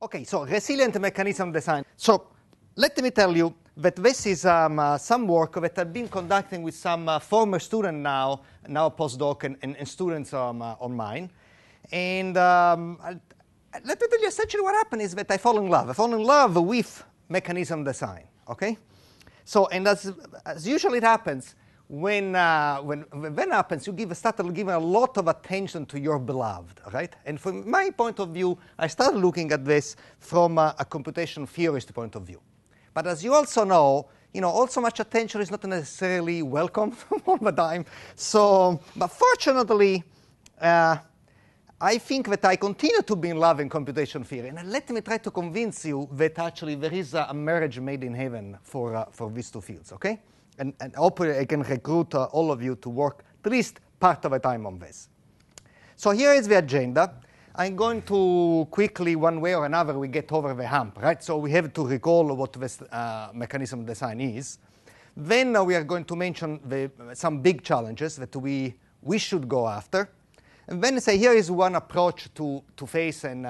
Okay, so resilient mechanism design. So let me tell you that this is some work that I've been conducting with some former students now postdoc and students on mine. And let me tell you essentially what happened is that I fall in love. I fall in love with mechanism design, okay? So, and as usually it happens, when happens, you start giving a lot of attention to your beloved, right? And from my point of view, I started looking at this from a computation theorist point of view. But as you also know, all so much attention is not necessarily welcome all the time. So, but fortunately, I think that I continue to be in love in computation theory. And let me try to convince you that actually there is a marriage made in heaven for these two fields, okay? And hopefully I can recruit all of you to work at least part of the time on this. So here is the agenda. I'm going to quickly, one way or another, we get over the hump, right? So we have to recall what this mechanism design is. Then we are going to mention some big challenges that we should go after. And then say here is one approach to face and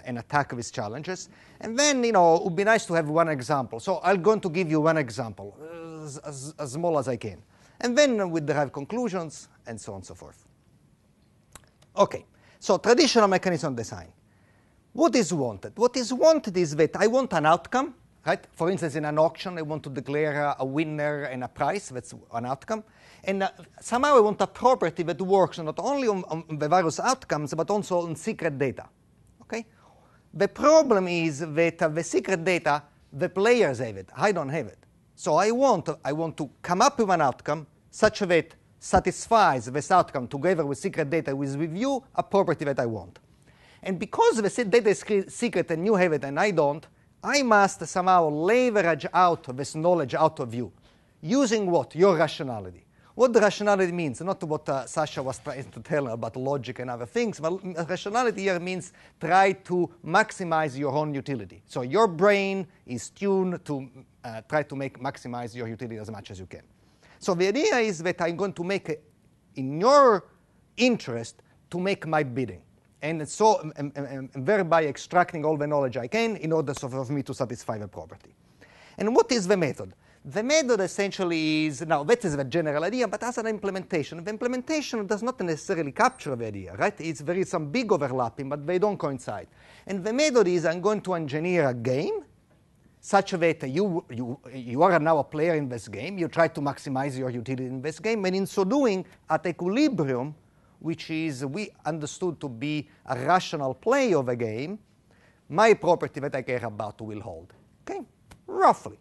attack these challenges. And then, it would be nice to have one example. So I'm going to give you one example, as small as I can. And then we derive conclusions, and so on and so forth. OK, so traditional mechanism design. What is wanted? What is wanted is that I want an outcome, right? For instance, in an auction, I want to declare a winner and a price. That's an outcome. And somehow I want a property that works not only on the various outcomes, but also on secret data. Okay? The problem is that the secret data, the players have it. I don't have it. So I want to come up with an outcome such that satisfies this outcome together with secret data with you, a property that I want. And because the data is secret and you have it and I don't, I must somehow leverage out this knowledge out of you. Using what? Your rationality. What the rationality means, not what Sasha was trying to tell about logic and other things, but rationality here means try to maximize your own utility. So your brain is tuned to try to maximize your utility as much as you can. So the idea is that I'm going to make it in your interest to make my bidding. And so and thereby extracting all the knowledge I can in order for me to satisfy the property. And what is the method? The method essentially is, now that is the general idea, but as an implementation, the implementation does not necessarily capture the idea, right? There is some big overlapping, but they don't coincide. And the method is I'm going to engineer a game such that you are now a player in this game. You try to maximize your utility in this game. And in so doing, at equilibrium, which is we understood to be a rational play of a game, my property that I care about will hold. Okay? Roughly.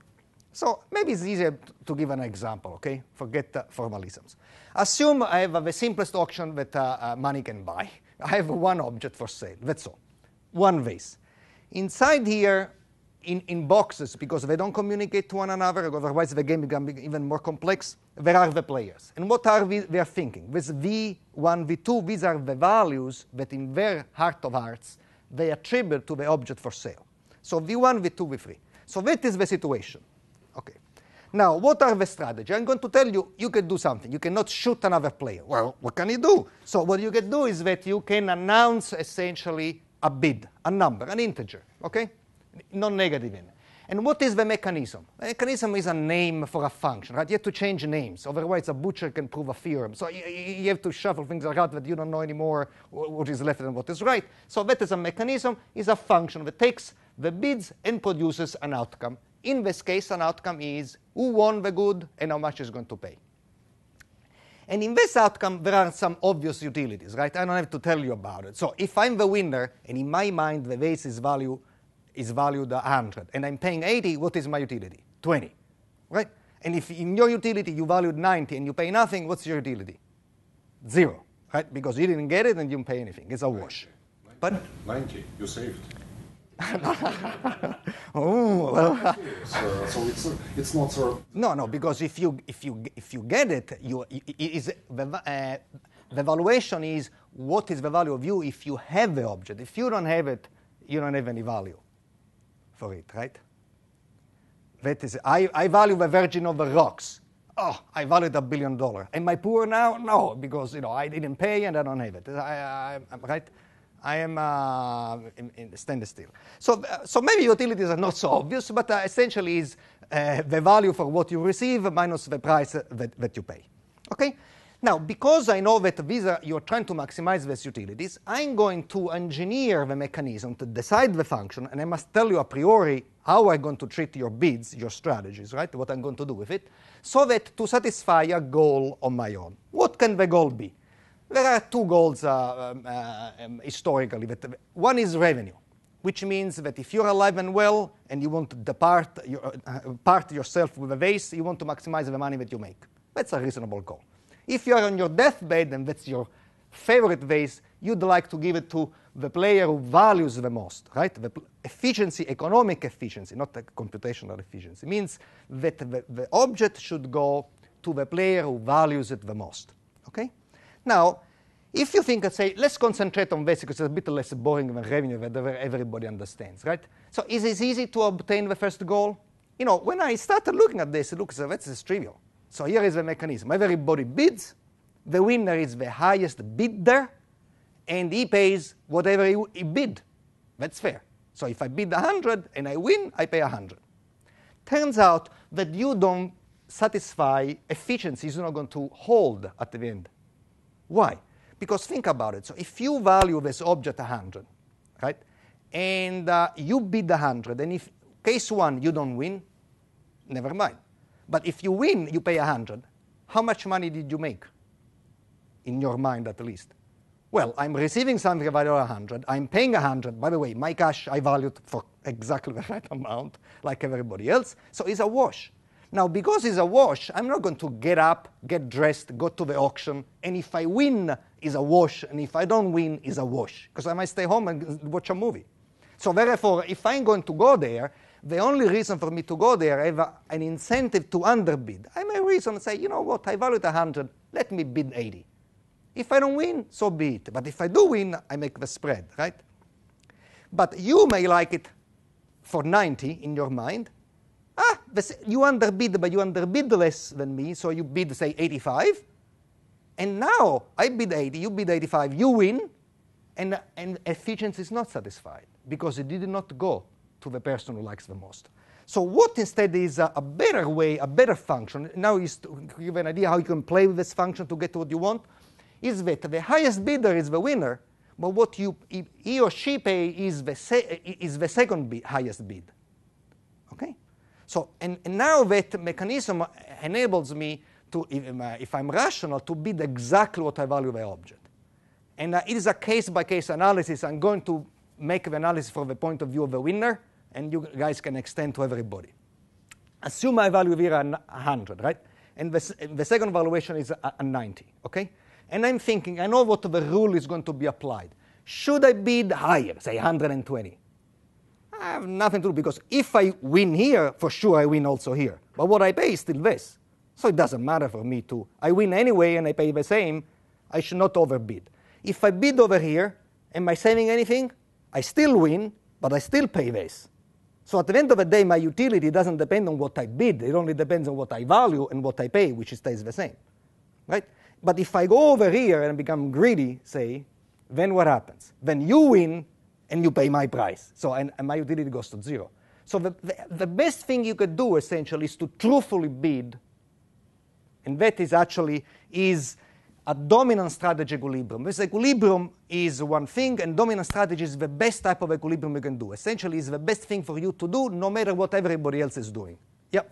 So maybe it's easier to give an example, okay? Forget formalisms. Assume I have the simplest auction that money can buy. I have one object for sale, that's all. One vase. Inside here, in boxes, because they don't communicate to one another, otherwise the game becomes even more complex, there are the players. And what are they are thinking? This V1, V2, these are the values that in their heart of hearts, they attribute to the object for sale. So V1, V2, V3. So that is the situation. Okay. Now, what are the strategies? I'm going to tell you, you can do something. You cannot shoot another player. Well, what can you do? So what you can do is that you can announce essentially a bid, a number, an integer, okay? Non-negative in. And what is the mechanism? The mechanism is a name for a function, right? You have to change names. Otherwise, a butcher can prove a theorem. So you have to shuffle things around that you don't know anymore what is left and what is right. So that is a mechanism, is a function that takes the bids and produces an outcome. In this case, an outcome is who won the good and how much is going to pay. And in this outcome, there are some obvious utilities, right? I don't have to tell you about it. So if I'm the winner, and in my mind the vase is valued 100, and I'm paying 80, what is my utility? 20, right? And if in your utility you valued 90 and you pay nothing, what's your utility? 0, right? Because you didn't get it and you didn't pay anything. It's a wash. 90. But 90, you saved. Oh, well. So it's not sort of... No, because if you get it, the valuation is what is the value of you if you have the object. If you don't have it, you don't have any value for it, right? That is, I value the Virgin of the Rocks. Oh, I value it $1 billion. Am I poor now? No, because I didn't pay and I don't have it. Right? I am in stainless steel. So maybe utilities are not so obvious, but essentially is the value for what you receive minus the price that you pay. Okay? Now, because I know that you're trying to maximize these utilities, I'm going to engineer the mechanism to decide the function, and I must tell you a priori how I'm going to treat your bids, your strategies, right? What I'm going to do with it, so that to satisfy a goal on my own. What can the goal be? There are two goals historically. One is revenue, which means that if you're alive and well and you want to part yourself with a vase, you want to maximize the money that you make. That's a reasonable goal. If you're on your deathbed and that's your favorite vase, you'd like to give it to the player who values the most, right? The efficiency, economic efficiency, not the computational efficiency, means that the object should go to the player who values it the most, okay? Now, if you think, say, let's concentrate on this because it's a bit less boring than revenue that everybody understands, right? So is it easy to obtain the first goal? You know, when I started looking at this, that's trivial. So here is the mechanism. Everybody bids. The winner is the highest bidder, and he pays whatever he bid. That's fair. So if I bid 100 and I win, I pay 100. Turns out that you don't satisfy efficiency is not going to hold at the end. Why? Because think about it. So if you value this object 100, right, and you bid 100, and if case one you don't win, never mind. But if you win, you pay 100. How much money did you make? In your mind, at least. Well, I'm receiving something valued at 100. I'm paying 100. By the way, my cash I valued for exactly the right amount, like everybody else. So it's a wash. Now, because it's a wash, I'm not going to get up, get dressed, go to the auction, and if I win, it's a wash, and if I don't win, it's a wash, because I might stay home and watch a movie. So therefore, if I'm going to go there, the only reason for me to go there, I have an incentive to underbid. I may reason say, you know what, I value it 100, let me bid 80. If I don't win, so be it. But if I do win, I make the spread, right? But you may like it for 90 in your mind. You underbid, but you underbid less than me, so you bid, say, 85. And now I bid 80, you bid 85, you win, and efficiency is not satisfied because it did not go to the person who likes the most. So what instead is a better way, a better function, now is to give you an idea how you can play with this function to get what you want, is that the highest bidder is the winner, but what he or she pay is the second highest bid. Okay? So, and now that mechanism enables me to, if I'm rational, to bid exactly what I value the object. And it is a case-by-case analysis. I'm going to make the analysis from the point of view of the winner, and you guys can extend to everybody. Assume I value here 100, right? And the second valuation is a 90, okay? And I'm thinking, I know what the rule is going to be applied. Should I bid higher, say 120? I have nothing to do, because if I win here, for sure I win also here. But what I pay is still this. So it doesn't matter for me to. I win anyway and I pay the same. I should not overbid. If I bid over here, am I saving anything? I still win, but I still pay this. So at the end of the day, my utility doesn't depend on what I bid. It only depends on what I value and what I pay, which stays the same, right? But if I go over here and become greedy, say, then what happens? Then you win and you pay my price. So and my utility goes to zero. So the best thing you could do essentially is to truthfully bid, and that is actually a dominant strategy equilibrium. This equilibrium is one thing, and dominant strategy is the best type of equilibrium you can do. Essentially, it's the best thing for you to do, no matter what everybody else is doing. Yep.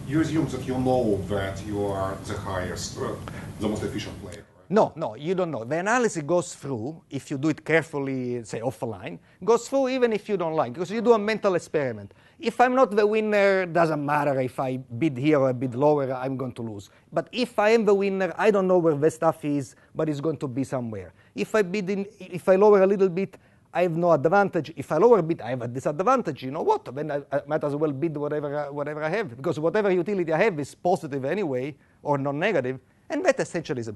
You assume that you know that you are the highest, the most efficient player. No, you don't know. The analysis goes through, if you do it carefully, say offline, goes through even if you don't like, because you do a mental experiment. If I'm not the winner, doesn't matter if I bid here or I bid lower, I'm going to lose. But if I am the winner, I don't know where the stuff is, but it's going to be somewhere. If I lower a little bit, I have no advantage. If I lower a bit, I have a disadvantage. You know what? Then I might as well bid whatever I have, because whatever utility I have is positive anyway, or non-negative, and that essentially is.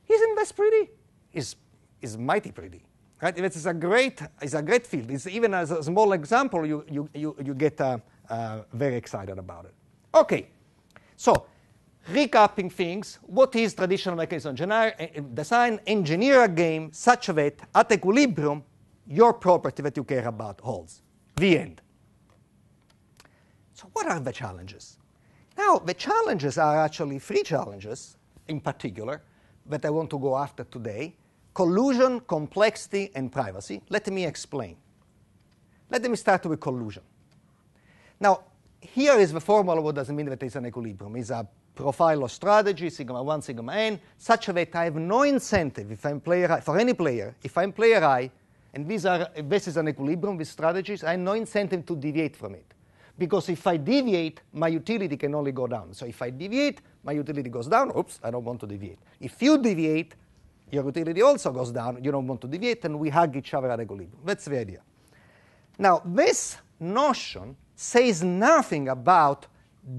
Isn't that pretty? Is mighty pretty, right? It's a great field. It's even as a small example, you get very excited about it. Okay, so recapping things, what is traditional mechanism design? Engineer a game such that at equilibrium, your property that you care about holds. The end. So what are the challenges? Now, the challenges are actually three challenges in particular that I want to go after today: collusion, complexity, and privacy. Let me explain. Let me start with collusion. Now, here is the formula. What does it mean that it's an equilibrium? It's a profile of strategy, sigma 1, sigma n, such that I have no incentive if I'm player I, for any player, if I'm player I, and this is an equilibrium with strategies, I have no incentive to deviate from it. Because if I deviate, my utility can only go down. So if I deviate, my utility goes down. Oops, I don't want to deviate. If you deviate, your utility also goes down. You don't want to deviate, and we hug each other at equilibrium. That's the idea. Now, this notion says nothing about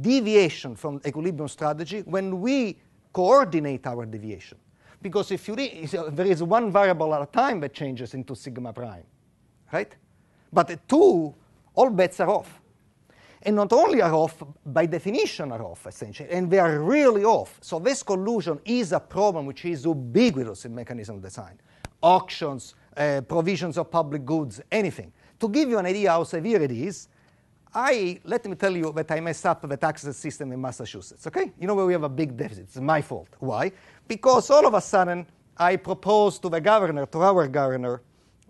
deviation from equilibrium strategy when we coordinate our deviation. Because if there is one variable at a time that changes into sigma prime, right? But at 2, all bets are off. And not only are off, by definition are off, essentially, and they are really off. So this collusion is a problem which is ubiquitous in mechanism design. Auctions, provisions of public goods, anything. To give you an idea how severe it is, let me tell you that I messed up the tax system in Massachusetts, okay? You know where we have a big deficit. It's my fault. Why? Because all of a sudden, I proposed to the governor, to our governor,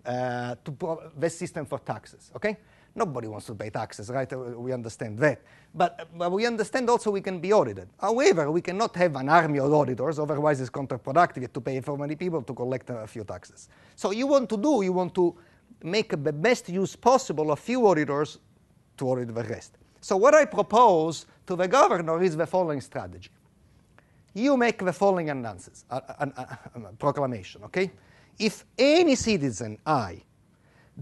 the system for taxes, okay? Nobody wants to pay taxes, right? We understand that. But we understand also we can be audited. However, we cannot have an army of auditors, otherwise it's counterproductive to pay for many people to collect a few taxes. So you want to make the best use possible of few auditors to audit the rest. So what I propose to the governor is the following strategy. You make the following proclamation, okay? If any citizen,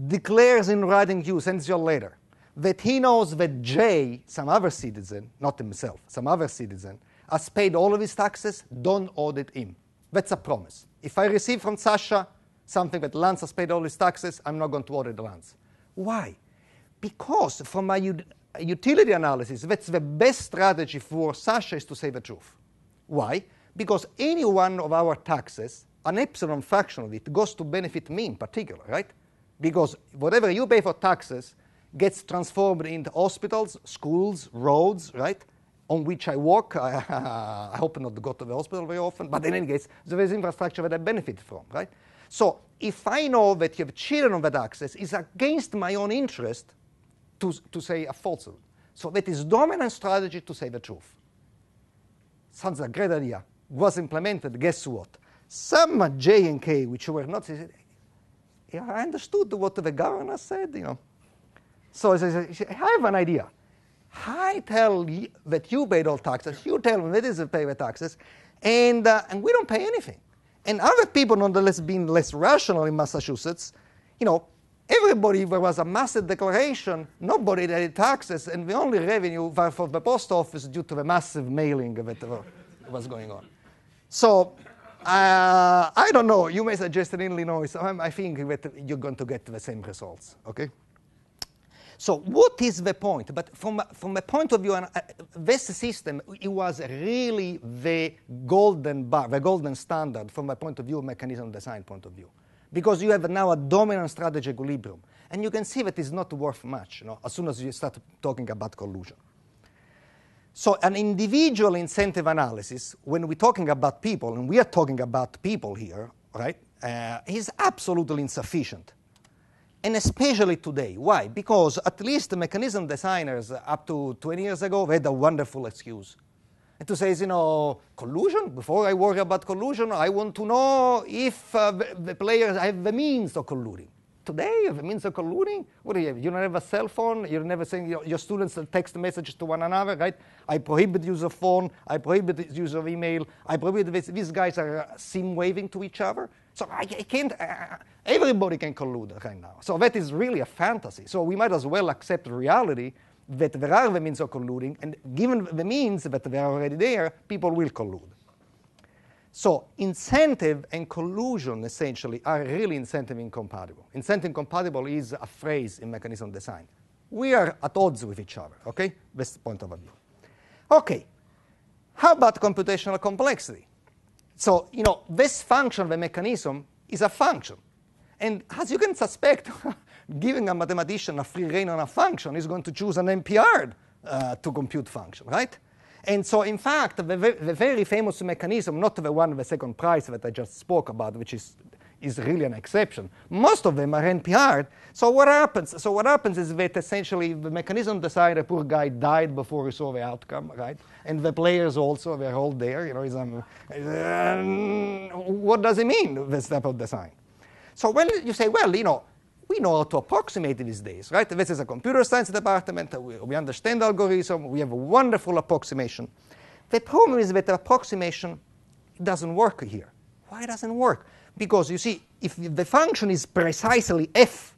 declares in writing to you, sends you a letter, that he knows that J, some other citizen, not himself, some other citizen, has paid all of his taxes, don't audit him. That's a promise. If I receive from Sasha something that Lance has paid all his taxes, I'm not going to audit Lance. Why? Because from my utility analysis, that's the best strategy for Sasha is to say the truth. Why? Because any one of our taxes, an epsilon fraction of it, goes to benefit me in particular, right? Because whatever you pay for taxes gets transformed into hospitals, schools, roads, right, on which I work. I hope not to go to the hospital very often, but in any case, there is infrastructure that I benefit from, right? So if I know that you have cheated on the taxes, it's against my own interest to say a falsehood. So that is dominant strategy to say the truth. Sounds like a great idea. Was implemented, guess what? Some J and K, which were not, yeah, I understood what the governor said, you know. So I have an idea. I tell you that you paid all taxes. You tell me that is to pay the taxes, and we don't pay anything. And other people, nonetheless, being less rational in Massachusetts, you know, everybody, there was a massive declaration, nobody paid taxes, and the only revenue for the post office due to the massive mailing that was going on. So I don't know. You may suggest in Illinois. I think that you're going to get the same results. Okay. So what is the point? But from the point of view, this system, it was really the golden bar, the golden standard from the point of view, mechanism design point of view, because you have now a dominant strategy equilibrium, and you can see that it's not worth much, you know, as soon as you start talking about collusion. So an individual incentive analysis, when we're talking about people, and we are talking about people here, right, is absolutely insufficient. And especially today. Why? Because at least the mechanism designers up to 20 years ago had a wonderful excuse. And to say, you know, collusion, before I worry about collusion, I want to know if the players have the means of colluding. Today, you have the means of colluding? What do you have? You don't have a cell phone? You're never saying your students text messages to one another, right? I prohibit use of phone. I prohibit use of email. I prohibit this. These guys are sim waving to each other. So I can't, everybody can collude right now. So that is really a fantasy. So we might as well accept reality that there are the means of colluding, and given the means that they are already there, people will collude. So incentive and collusion, essentially, are really incentive incompatible. Incentive incompatible is a phrase in mechanism design. We are at odds with each other, okay? That's the point of view. Okay, How about computational complexity? So, this function, the mechanism, is a function. And as you can suspect, giving a mathematician a free rein on a function is going to choose an NP-hard to compute function, right? And so, in fact, the very famous mechanism, not the one with the second prize that I just spoke about, which is really an exception. Most of them are NP-hard. So what happens? So what happens is that essentially the mechanism decided the poor guy died before he saw the outcome, right? And the players also, they're all there. What does it mean, this type of design? So when you say, well, we know how to approximate these days, right? This is a computer science department. We understand the algorithm. We have a wonderful approximation. The problem is that the approximation doesn't work here. Why doesn't it work? Because you see, if the function is precisely f,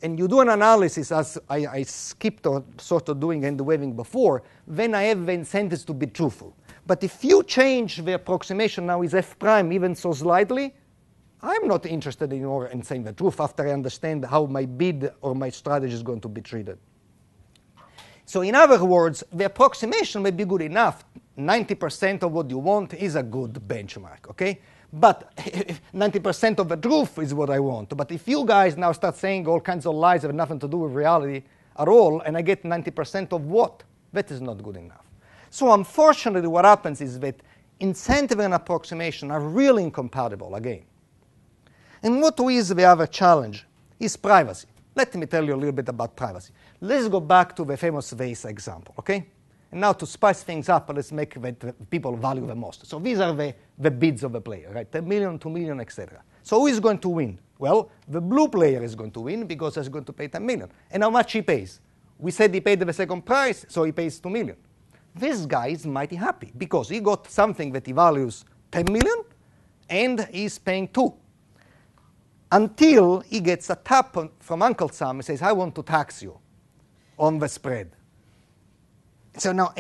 and you do an analysis as I skipped or sort of doing hand waving before, then I have the incentives to be truthful. But if you change the approximation now is f prime even so slightly, I'm not interested anymore in saying the truth after I understand how my bid or my strategy is going to be treated. So in other words, the approximation may be good enough. 90% of what you want is a good benchmark, okay? But 90% of the truth is what I want. But if you guys now start saying all kinds of lies that have nothing to do with reality at all, and I get 90% of what? That is not good enough. So unfortunately, what happens is that incentive and approximation are really incompatible again. And what is the other challenge? Is privacy. Let me tell you a little bit about privacy. Let's go back to the famous vase example, okay? And now to spice things up, let's make what people value the most. So these are the bids of the player, right? 10 million, 2 million, etc. So who is going to win? Well, the blue player is going to win because he's going to pay 10 million. And how much he pays? We said he paid the second price, so he pays 2 million. This guy is mighty happy because he got something that he values 10 million and he's paying 2. Until he gets a tap from Uncle Sam and says, I want to tax you on the spread. So now,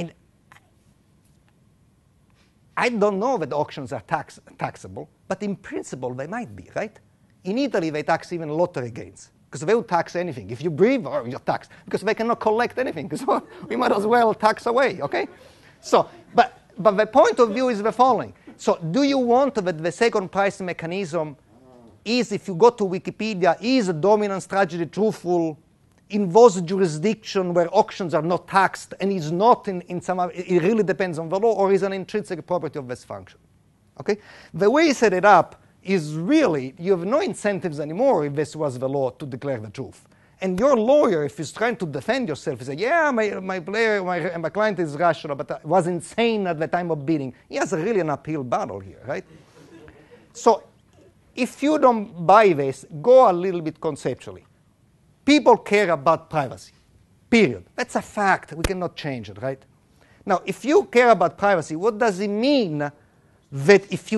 I don't know that auctions are taxable, but in principle they might be, right? In Italy, they tax even lottery gains, because they will tax anything. If you breathe, you're taxed, because they cannot collect anything. So we might as well tax away, okay? So, but the point of view is the following. So do you want that the second price mechanism is, if you go to Wikipedia, is a dominant strategy truthful in those jurisdictions where auctions are not taxed and is not in some other, it really depends on the law, or is an intrinsic property of this function? Okay? The way you set it up is really, you have no incentives anymore if this was the law to declare the truth. And your lawyer, if he's trying to defend yourself, he says, yeah, my client is rational, but was insane at the time of bidding. He has really an uphill battle here, right? So if you don't buy this, go a little bit conceptually. People care about privacy, period. That's a fact. We cannot change it, right? Now, if you care about privacy, what does it mean that if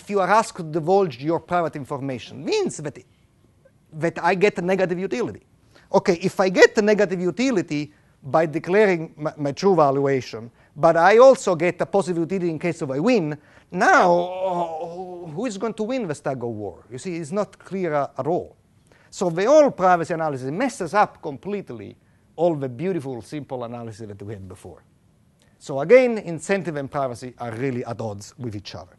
you are asked to divulge your private information? It means that I get a negative utility. Okay, if I get a negative utility by declaring my true valuation, but I also get a positive utility in case of I win, now who is going to win the tug of war? You see, it's not clear at all. So the whole privacy analysis messes up completely all the beautiful, simple analysis that we had before. So again, incentive and privacy are really at odds with each other.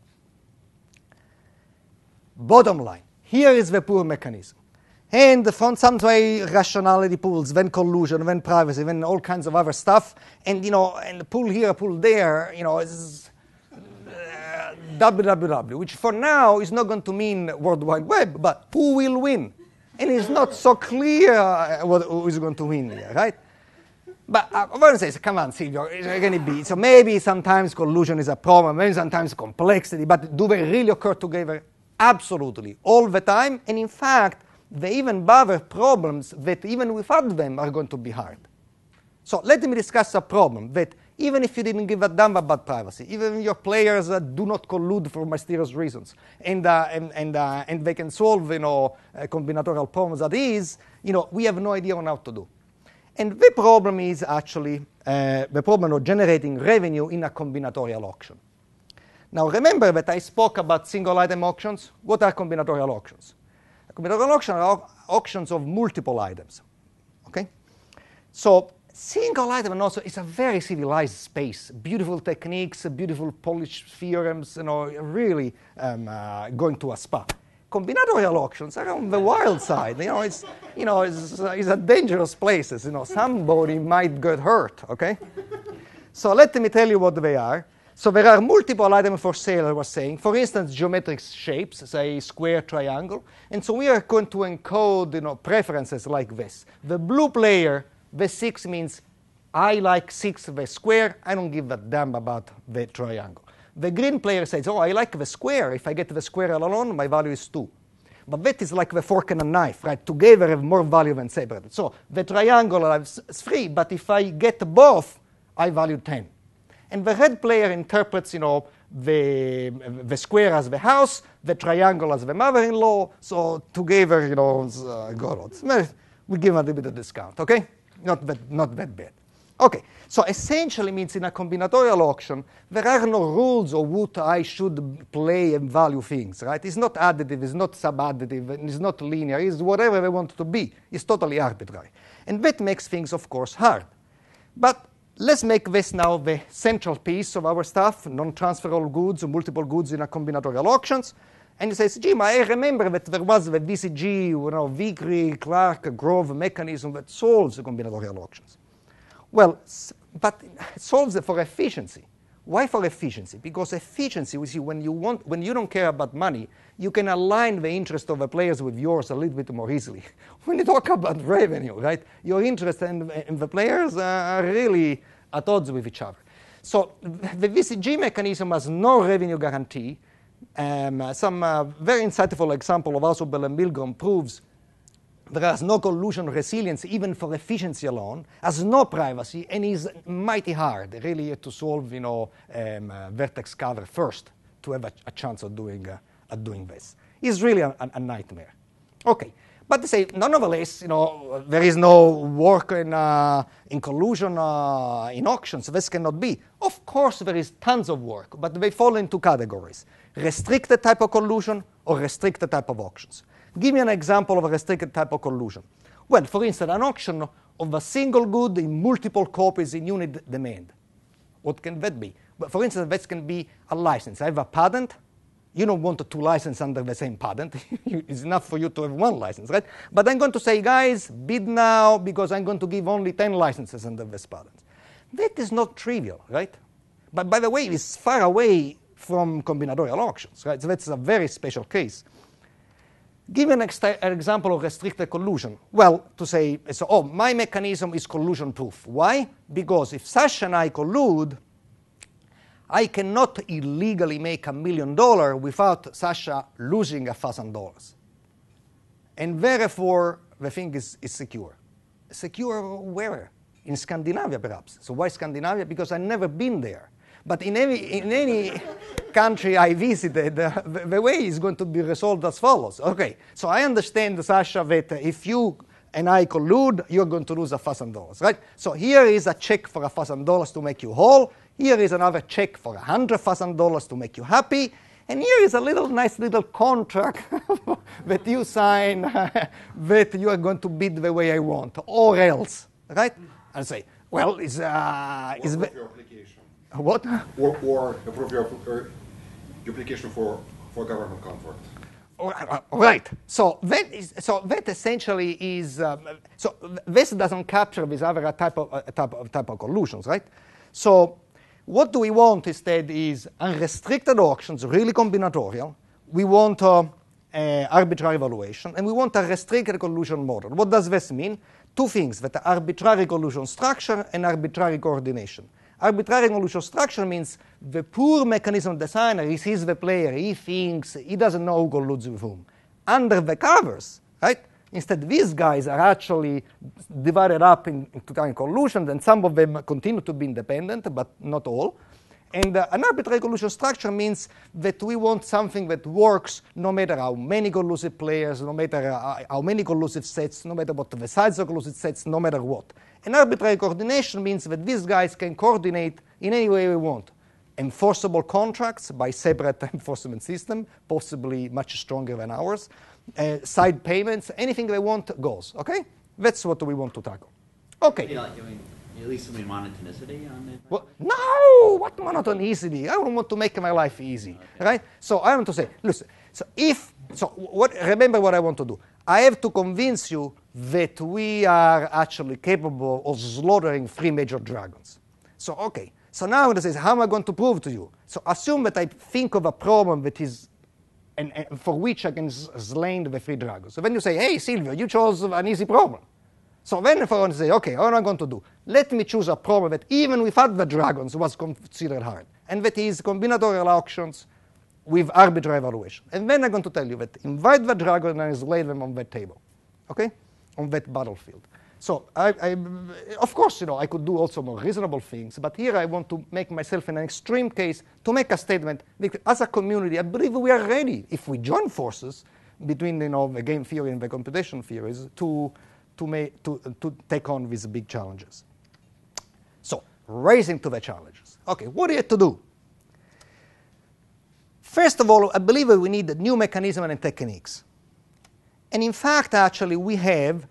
Bottom line, here is the poor mechanism. And from some way, rationality pools, then collusion, then privacy, then all kinds of other stuff. And, and pool here, pool there, is www, which for now is not going to mean World Wide Web, but who will win? And it's not so clear who is going to win here, right? But everyone says, come on, Silvio, it's going to be. So maybe sometimes collusion is a problem, maybe sometimes complexity, but do they really occur together? Absolutely, all the time. And in fact, they even bother problems that even without them are going to be hard. So let me discuss a problem that even if you didn't give a damn about privacy, even your players do not collude for mysterious reasons, and they can solve combinatorial problems at ease, we have no idea on how to do. And the problem is actually the problem of generating revenue in a combinatorial auction. Now remember that I spoke about single item auctions. What are combinatorial auctions? Combinatorial auctions are auctions of multiple items. Okay? So Single item also is a very civilized space. Beautiful techniques, beautiful polished theorems, really going to a spa. Combinatorial auctions are on the wild side. It's a dangerous places. Somebody might get hurt. Okay. So let me tell you what they are. So there are multiple items for sale, I was saying. For instance, geometric shapes, say square, triangle. And so we are going to encode preferences like this. The blue player, the 6 means I like 6 the square. I don't give a damn about the triangle. The green player says, oh, I like the square. If I get the square alone, my value is 2. But that is like the fork and a knife, right? Together have more value than separated. So the triangle is 3, but if I get both, I value 10. And the red player interprets, the square as the house, the triangle as the mother-in-law. So together, we give a little bit of discount, okay? Not that bad. Okay, so essentially means in a combinatorial auction, there are no rules of what I should play and value things, right? It's not additive, it's not sub-additive, and it's not linear. It's whatever they want to be. It's totally arbitrary. And that makes things, of course, hard. But let's make this now the central piece of our stuff, non-transferable goods, multiple goods in a combinatorial auctions. And he says, Jim, I remember that there was the VCG, Vickrey, Clark, Grove mechanism that solves the combinatorial auctions. Well, but it solves it for efficiency. Why for efficiency? Because efficiency, we see, when you don't care about money, you can align the interest of the players with yours a little bit more easily. When you talk about revenue, right, your interest in the players are really at odds with each other. So the VCG mechanism has no revenue guarantee. Some very insightful example of Ausubel and Milgrom proves there is no collusion resilience even for efficiency alone, has no privacy, and is mighty hard, really, to solve vertex cover first to have a chance of doing this. It's really a nightmare. Okay, but they say nonetheless, there is no work in collusion in auctions. This cannot be. Of course, there is tons of work, but they fall into categories: restricted type of collusion or restricted type of auctions. Give me an example of a restricted type of collusion. Well, for instance, an auction of a single good in multiple copies in unit demand. What can that be? Well, for instance, that can be a license. I have a patent. You don't want 2 licenses under the same patent. It's enough for you to have 1 license, right? But I'm going to say, guys, bid now because I'm going to give only 10 licenses under this patent. That is not trivial, right? But by the way, it's far away from combinatorial auctions, right? So that's a very special case. Give an example of restricted collusion. Well, to say, my mechanism is collusion proof. Why? Because if Sasha and I collude, I cannot illegally make $1 million without Sasha losing $1,000. And therefore, the thing is secure. Secure where? In Scandinavia, perhaps. So why Scandinavia? Because I've never been there. But in any country I visited, the way is going to be resolved as follows. Okay, so I understand, Sasha, that if you and I collude, you're going to lose $1,000, right? So here is a check for $1,000 to make you whole. Here is another check for $100,000 to make you happy. And here is a nice little contract that you sign that you are going to bid the way I want, or else, right? And say, well, is your application. What? Or approve your application for government contract. Right. So that essentially is. So this doesn't capture this other type of collusions, right? So what do we want instead is unrestricted auctions, really combinatorial. We want arbitrary valuation, and we want a restricted collusion model. What does this mean? 2 things: that arbitrary collusion structure and arbitrary coordination. Arbitrary collusion structure means the poor mechanism designer, he sees the player, he thinks, he doesn't know who colludes with whom. Under the covers, right? Instead, these guys are actually divided up into kind of collusions, and some of them continue to be independent, but not all. And an arbitrary collusion structure means that we want something that works no matter how many collusive players, no matter how many collusive sets, no matter what the size of collusive sets, no matter what. And arbitrary coordination means that these guys can coordinate in any way we want. Enforceable contracts by separate enforcement system, possibly much stronger than ours. Side payments, anything they want goes, okay? That's what we want to tackle. Okay. Maybe like doing At least some monotonicity on it? Well, no! What monotonicity? I don't want to make my life easy, right? So I want to say, listen, remember what I want to do. I have to convince you that we are actually capable of slaughtering 3 major dragons. So, okay. So now I'm going to say, how am I going to prove to you? So assume that I think of a problem that is, and for which I can slay the 3 dragons. So then you say, hey, Silvio, you chose an easy problem. So then if I want to say, okay, what am I going to do? Let me choose a problem that even without the dragons was considered hard. And that is combinatorial auctions with arbitrary evaluation. And then I'm going to tell you that invite the dragon and slay them on that table, okay, on that battlefield. So of course, I could do also more reasonable things, but here I want to make myself in an extreme case to make a statement because as a community, I believe we are ready, if we join forces between the game theory and the computation theories, to take on these big challenges. So rising to the challenges. Okay, what do you have to do? First of all, I believe we need new mechanisms and techniques. And in fact, actually, we have,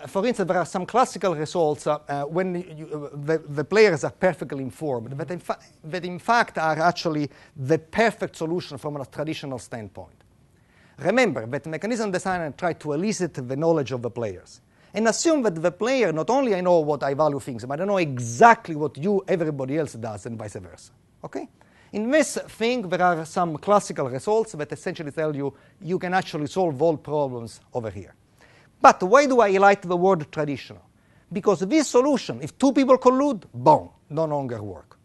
for instance, there are some classical results when the players are perfectly informed, that in fact are actually the perfect solution from a traditional standpoint. Remember that mechanism designer try to elicit the knowledge of the players and assume that the player, not only I know what I value things, but I know exactly what everybody else does and vice versa. Okay? In this thing, there are some classical results that essentially tell you you can actually solve all problems over here. But why do I highlight the word traditional? Because this solution, if 2 people collude, boom, no longer work.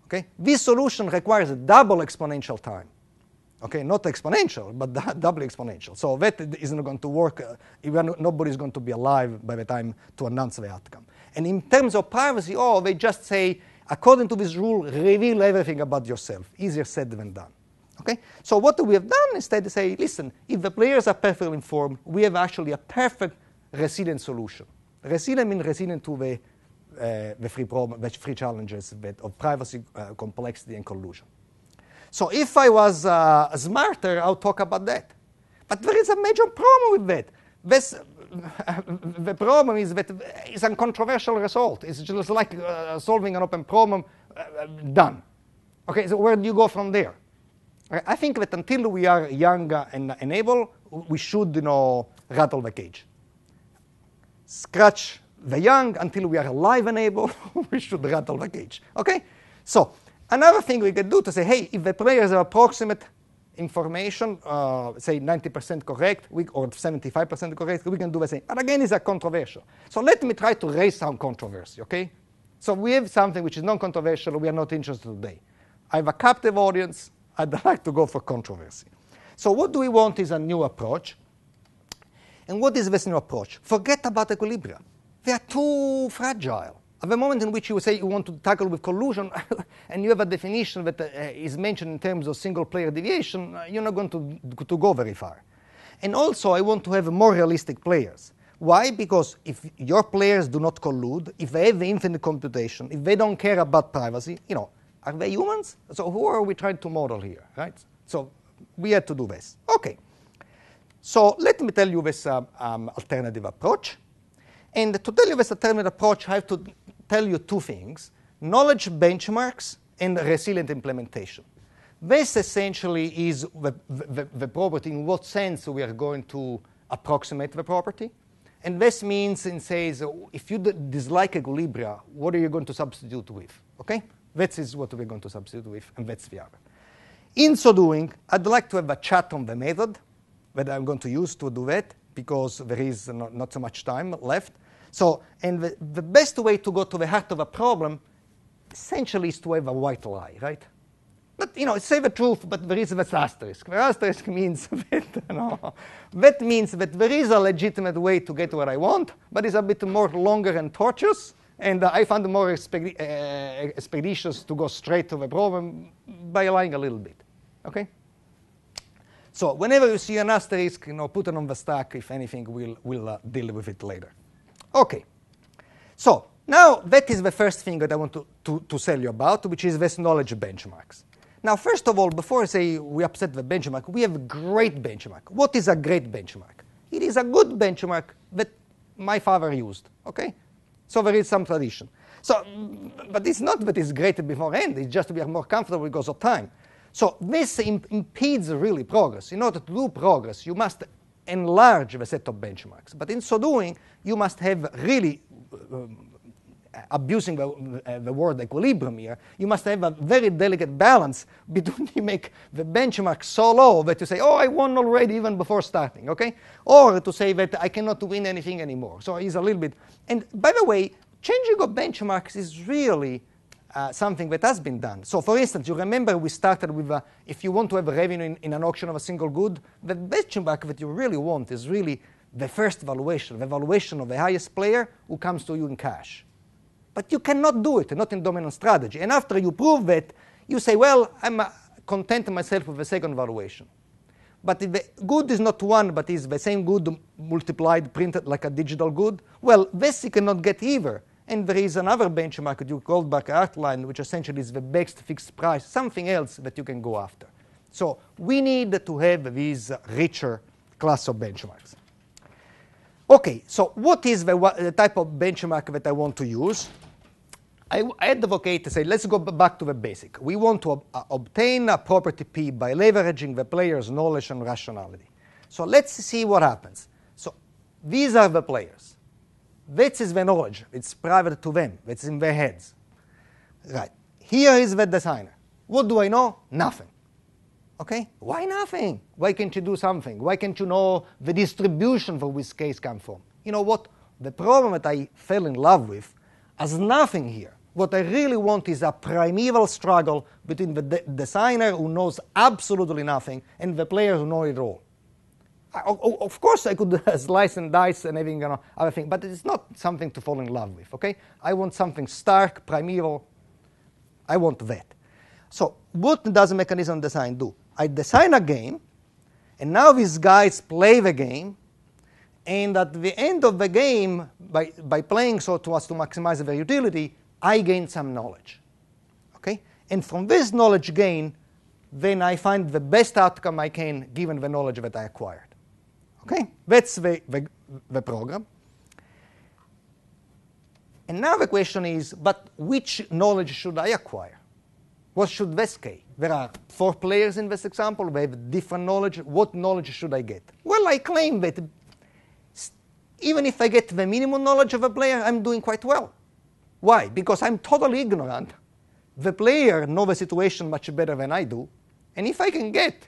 Okay? This solution requires a double exponential time. Okay, not exponential, but double exponential. So that isn't going to work. Nobody's going to be alive by the time to announce the outcome. And in terms of privacy, they just say, according to this rule, reveal everything about yourself. Easier said than done. Okay? So what we have done instead is say, listen, if the players are perfectly informed, we have actually a perfect resilient solution. Resilient means resilient to the 3 challenges of privacy, complexity, and collusion. So if I was smarter, I would talk about that. But there is a major problem with that. The problem is that it's a controversial result. It's just like solving an open problem, done. Okay, so where do you go from there? I think that until we are young and able, we should rattle the cage. Scratch the young until we are alive and able, we should rattle the cage. Okay? So another thing we can do to say, hey, if the players have approximate information, say 90% correct, or 75% correct, we can do the same. But again, it's a controversial. So let me try to raise some controversy, okay? So we have something which is non-controversial, we are not interested today. I have a captive audience, I'd like to go for controversy. So what do we want is a new approach. And what is this new approach? Forget about equilibria. They are too fragile. At the moment in which you say you want to tackle with collusion, and you have a definition that is mentioned in terms of single player deviation, you're not going to go very far. And also, I want to have more realistic players. Why? Because if your players do not collude, if they have infinite computation, if they don't care about privacy, are they humans? So who are we trying to model here, right? So we had to do this. Okay. So let me tell you this alternative approach. And to tell you this alternative approach, I have to tell you 2 things: knowledge benchmarks and resilient implementation. This essentially is the property, in what sense we are going to approximate the property. And this means, it says, if you dislike equilibria, what are you going to substitute with? Okay? That is what we're going to substitute with, and that's the other. In so doing, I'd like to have a chat on the method that I'm going to use to do that, because there is not so much time left. So, and the best way to go to the heart of a problem, essentially, is to have a white lie, right? But, say the truth, but there is this asterisk. The asterisk means that, that means that there is a legitimate way to get what I want, but it's a bit more longer and tortuous. And I found it more expeditious to go straight to the problem by lying a little bit. Okay? So whenever you see an asterisk, put it on the stack. If anything, we'll deal with it later. Okay. So now that is the first thing that I want to tell you about, which is this knowledge benchmarks. Now, first of all, before I say we upset the benchmark, we have a great benchmark. What is a great benchmark? It is a good benchmark that my father used. Okay? So there is some tradition. So, but it's not that it's greater beforehand. It's just we are more comfortable because of time. So this impedes really progress. In order to do progress, you must enlarge the set of benchmarks. But in so doing, you must have really, abusing the word equilibrium here, you must have a very delicate balance between you make the benchmark so low that you say, oh, I won already even before starting, okay? Or to say that I cannot win anything anymore. So it's a little bit. And by the way, changing of benchmarks is really something that has been done. So for instance, you remember we started with, if you want to have a revenue in an auction of a single good, the benchmark that you really want is really the first valuation, the valuation of the highest player who comes to you in cash. But you cannot do it, not in dominant strategy. And after you prove that, you say, well, I'm content myself with the second valuation. But if the good is not one, but is the same good multiplied, printed like a digital good, well, this you cannot get either. And there is another benchmark that you call Goldbach-Hartline, which essentially is the best fixed price, something else that you can go after. So we need to have these richer class of benchmarks. OK, so what is the type of benchmark that I want to use? I advocate to say, let's go back to the basic. We want to obtain a property P by leveraging the player's knowledge and rationality. So let's see what happens. So these are the players. This is the knowledge. It's private to them. It's in their heads. Right. Here is the designer. What do I know? Nothing. OK? Why nothing? Why can't you do something? Why can't you know the distribution for which case come from? You know what? The problem that I fell in love with has nothing here. What I really want is a primeval struggle between the designer who knows absolutely nothing and the players who know it all. Of course, I could slice and dice and having other thing, but it's not something to fall in love with. Okay? I want something stark, primeval. I want that. So what does mechanism design do? I design a game, and now these guys play the game, and at the end of the game, by playing so as to maximize their utility, I gain some knowledge. Okay? And from this knowledge gain, then I find the best outcome I can given the knowledge that I acquired. Okay? That's the program. And now the question is, but which knowledge should I acquire? What should this be? There are 4 players in this example. They have different knowledge. What knowledge should I get? Well, I claim that even if I get the minimum knowledge of a player, I'm doing quite well. Why? Because I'm totally ignorant. The player knows the situation much better than I do. And if I can get,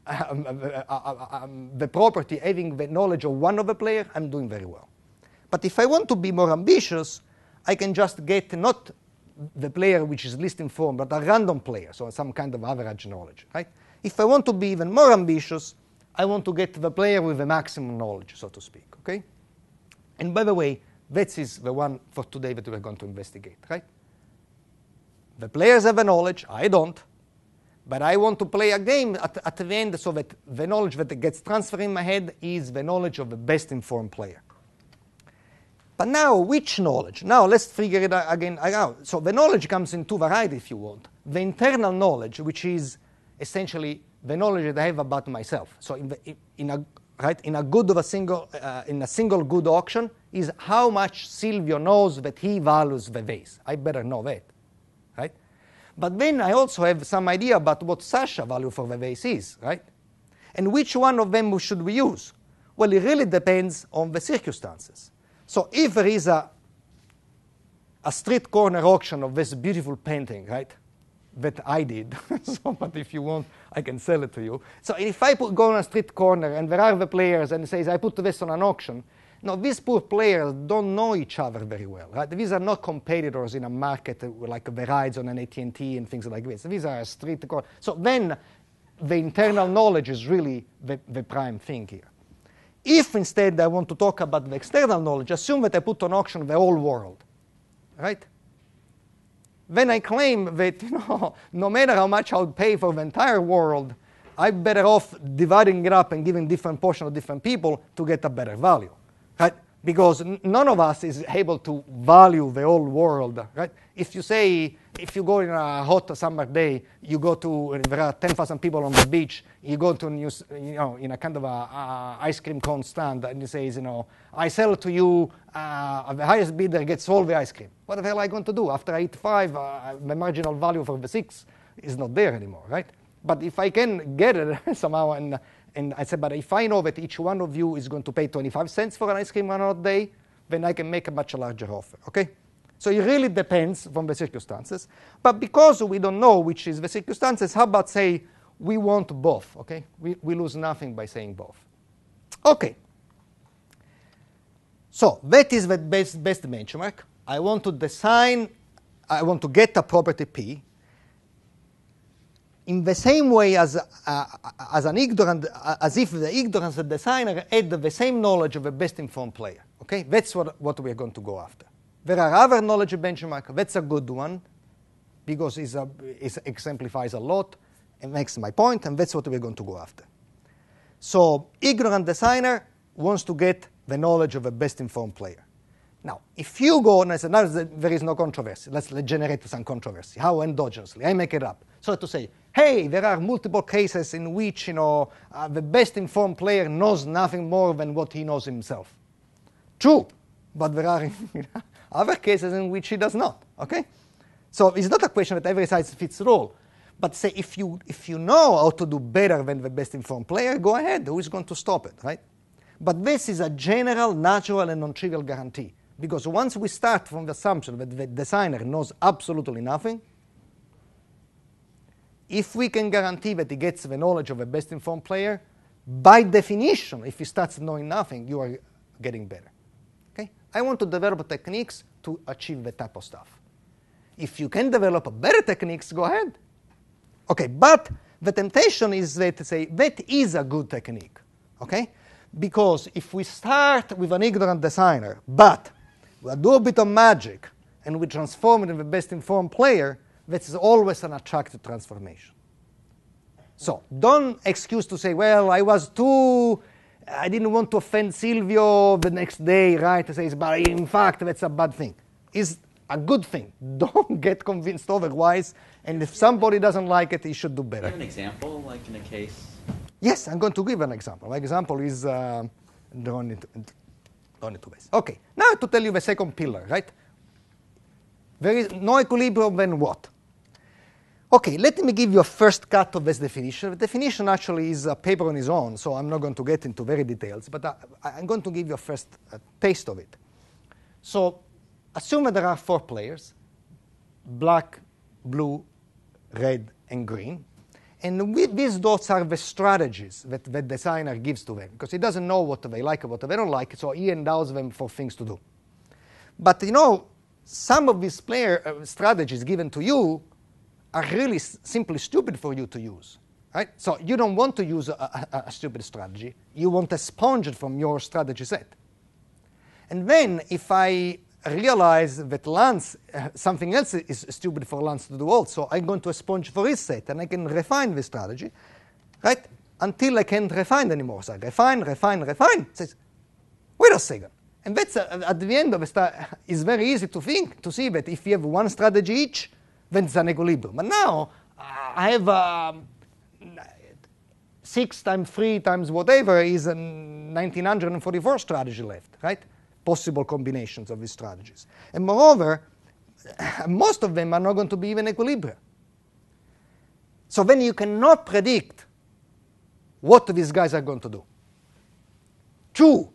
the property having the knowledge of one of the player, I'm doing very well. But if I want to be more ambitious, I can just get not the player which is least informed, but a random player, so some kind of average knowledge. Right? If I want to be even more ambitious, I want to get the player with the maximum knowledge, so to speak. Okay? And by the way, that is the one for today that we're going to investigate. Right? The players have the knowledge. I don't. But I want to play a game at the end so that the knowledge that gets transferred in my head is the knowledge of the best informed player. But now, which knowledge? Now, let's figure it again out. So the knowledge comes in 2 varieties, if you want. The internal knowledge, which is essentially the knowledge that I have about myself. So in a single good auction is how much Silvio knows that he values the vase. I better know that. Right? But then I also have some idea about what Sasha value for the vase is, right? And which one of them should we use? Well, it really depends on the circumstances. So if there is a street corner auction of this beautiful painting, right, that I did, so, but if you want, I can sell it to you. So if I go on a street corner and there are the players and it says, I put this on an auction, now, these poor players don't know each other very well. Right? These are not competitors in a market like Verizon and AT&T and things like this. These are street corners. So then the internal knowledge is really the prime thing here. If instead I want to talk about the external knowledge, assume that I put on auction the whole world. Right? Then I claim that no matter how much I would pay for the entire world, I'm better off dividing it up and giving different portions of different people to get a better value. Right? because none of us is able to value the whole world, right? If you go in a hot summer day, you go to, there are 10,000 people on the beach, you go to, in a kind of a ice cream cone stand, and it says, I sell to you, the highest bidder gets all the ice cream. What the hell am I going to do? After I eat 5, the marginal value for the 6 is not there anymore, right? But if I can get it somehow, and I said, but if I know that each one of you is going to pay 25 cents for an ice cream on a hot day, then I can make a much larger offer, okay? So it really depends from the circumstances. But because we don't know which is the circumstances, how about say we want both, okay? We lose nothing by saying both. Okay. So that is the best benchmark. I want to get a property P in the same way as if the ignorant designer had the same knowledge of a best informed player. Okay, that's what we are going to go after. There are other knowledge benchmarks. That's a good one because it exemplifies a lot and makes my point, and that's what we're going to go after. So ignorant designer wants to get the knowledge of a best informed player. Now, if you go and I say, now there is no controversy, let's generate some controversy. How endogenously? I make it up. So to say, hey, there are multiple cases in which the best informed player knows nothing more than what he knows himself. True, but there are other cases in which he does not. Okay, so it's not a question that every size fits all. But say if you know how to do better than the best informed player, go ahead. Who is going to stop it, right? But this is a general, natural, and non-trivial guarantee. Because once we start from the assumption that the designer knows absolutely nothing, if we can guarantee that he gets the knowledge of a best informed player, by definition, if he starts knowing nothing, you are getting better. Okay? I want to develop techniques to achieve that type of stuff. If you can develop better techniques, go ahead. Okay, but the temptation is that to say that is a good technique. Okay? Because if we start with an ignorant designer, but we do a bit of magic and we transform it into the best informed player, that's always an attractive transformation. So don't excuse to say, well, I didn't want to offend Silvio the next day, right? To say, but in fact, that's a bad thing. It's a good thing. Don't get convinced otherwise. And if somebody doesn't like it, he should do better. Do you have an example, like in a case? Yes, I'm going to give an example. My example is drawn into this. Okay, now to tell you the second pillar, right? There is no equilibrium, then what? Okay, let me give you a first cut of this definition. The definition actually is a paper on its own, so I'm not going to get into very details, but I'm going to give you a first taste of it. So assume that there are 4 players, black, blue, red, and green. And these dots are the strategies that the designer gives to them, because he doesn't know what they like or what they don't like, so he endows them for things to do. But some of these strategies given to you are really simply stupid for you to use, right? So you don't want to use a stupid strategy. You want to sponge it from your strategy set. And then if I realize that Lance, something else is stupid for Lance to do also, I'm going to sponge for his set, and I can refine the strategy, right? Until I can't refine anymore. So I refine. It says, wait a second. And that's at the end of the study, it's very easy to see that if you have one strategy each, then it's an equilibrium. But now I have 6 times 3 times whatever is a 1944 strategy left, right? Possible combinations of these strategies. And moreover, most of them are not going to be even equilibrium. So then you cannot predict what these guys are going to do. True.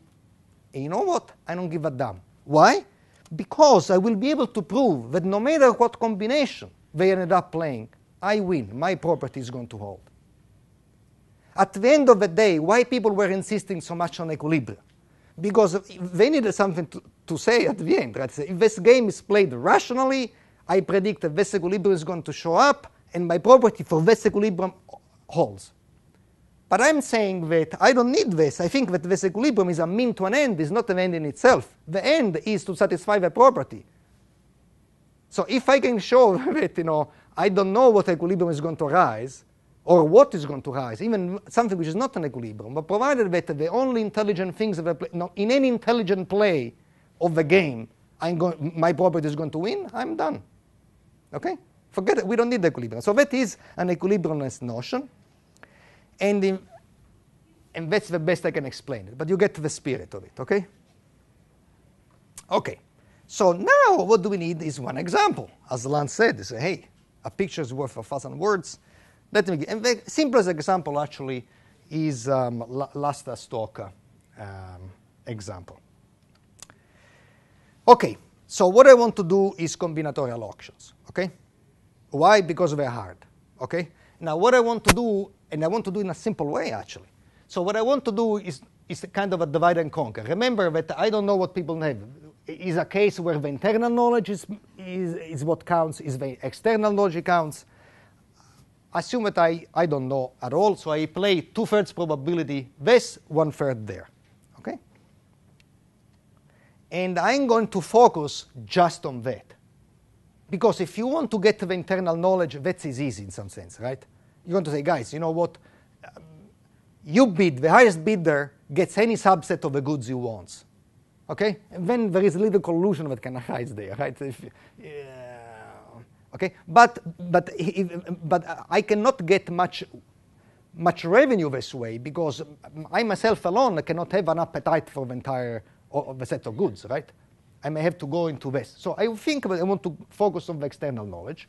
And you know what? I don't give a damn. Why? Because I will be able to prove that no matter what combination they ended up playing, I win. My property is going to hold. At the end of the day, why people were insisting so much on equilibrium? Because they needed something to say at the end. Right? If this game is played rationally, I predict that this equilibrium is going to show up, and my property for this equilibrium holds. But I'm saying that I don't need this. I think that this equilibrium is a mean to an end, is not an end in itself. The end is to satisfy the property. So if I can show that I don't know what equilibrium is going to arise, or what is going to rise, even something which is not an equilibrium, but provided that the only intelligent things that in any intelligent play of the game, my property is going to win, I'm done. Okay? Forget it. We don't need the equilibrium. So that is an equilibriumless notion. And that's the best I can explain it. But you get the spirit of it. Okay? Okay. So now what do we need is one example. As Lance said, they say, hey, a picture is worth 1,000 words. And the simplest example actually is last stock example. Okay, so what I want to do is combinatorial auctions. Okay, why? Because they're hard. Okay, now what I want to do, and I want to do in a simple way actually. So what I want to do is kind of a divide and conquer. Remember that I don't know what people have. Is a case where the internal knowledge is what counts, is the external knowledge counts. Assume that I don't know at all, so I play 2/3 probability this, 1/3 there. Okay? And I'm going to focus just on that. Because if you want to get to the internal knowledge, that is easy in some sense, right? You're going to say, guys, you know what? You bid, the highest bidder gets any subset of the goods you want. Okay? And then there is a little collusion that can arise there, right? Okay? But I cannot get much revenue this way because I myself alone cannot have an appetite for the entire of the set of goods, right? I may have to go into this. So I think that I want to focus on the external knowledge.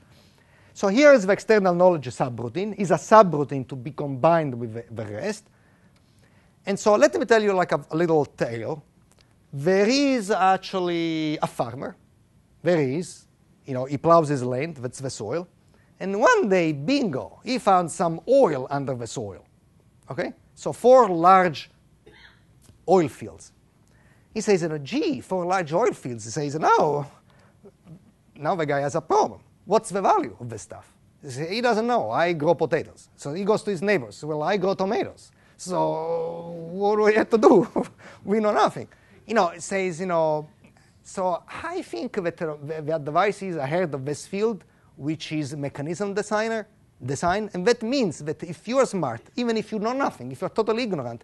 So here is the external knowledge subroutine. It's a subroutine to be combined with the rest. And so let me tell you like a little tale. There is actually a farmer. There is. You know, he plows his land, that's the soil. And one day, bingo, he found some oil under the soil. Okay? So 4 large oil fields. He says, gee, 4 large oil fields. He says, now the guy has a problem. What's the value of this stuff? He doesn't know. I grow potatoes. So he goes to his neighbors. Well, I grow tomatoes. So what do we have to do? We know nothing. You know, it says, you know, so I think that the advice is ahead of this field, which is mechanism design. And that means that if you are smart, even if you know nothing, if you're totally ignorant,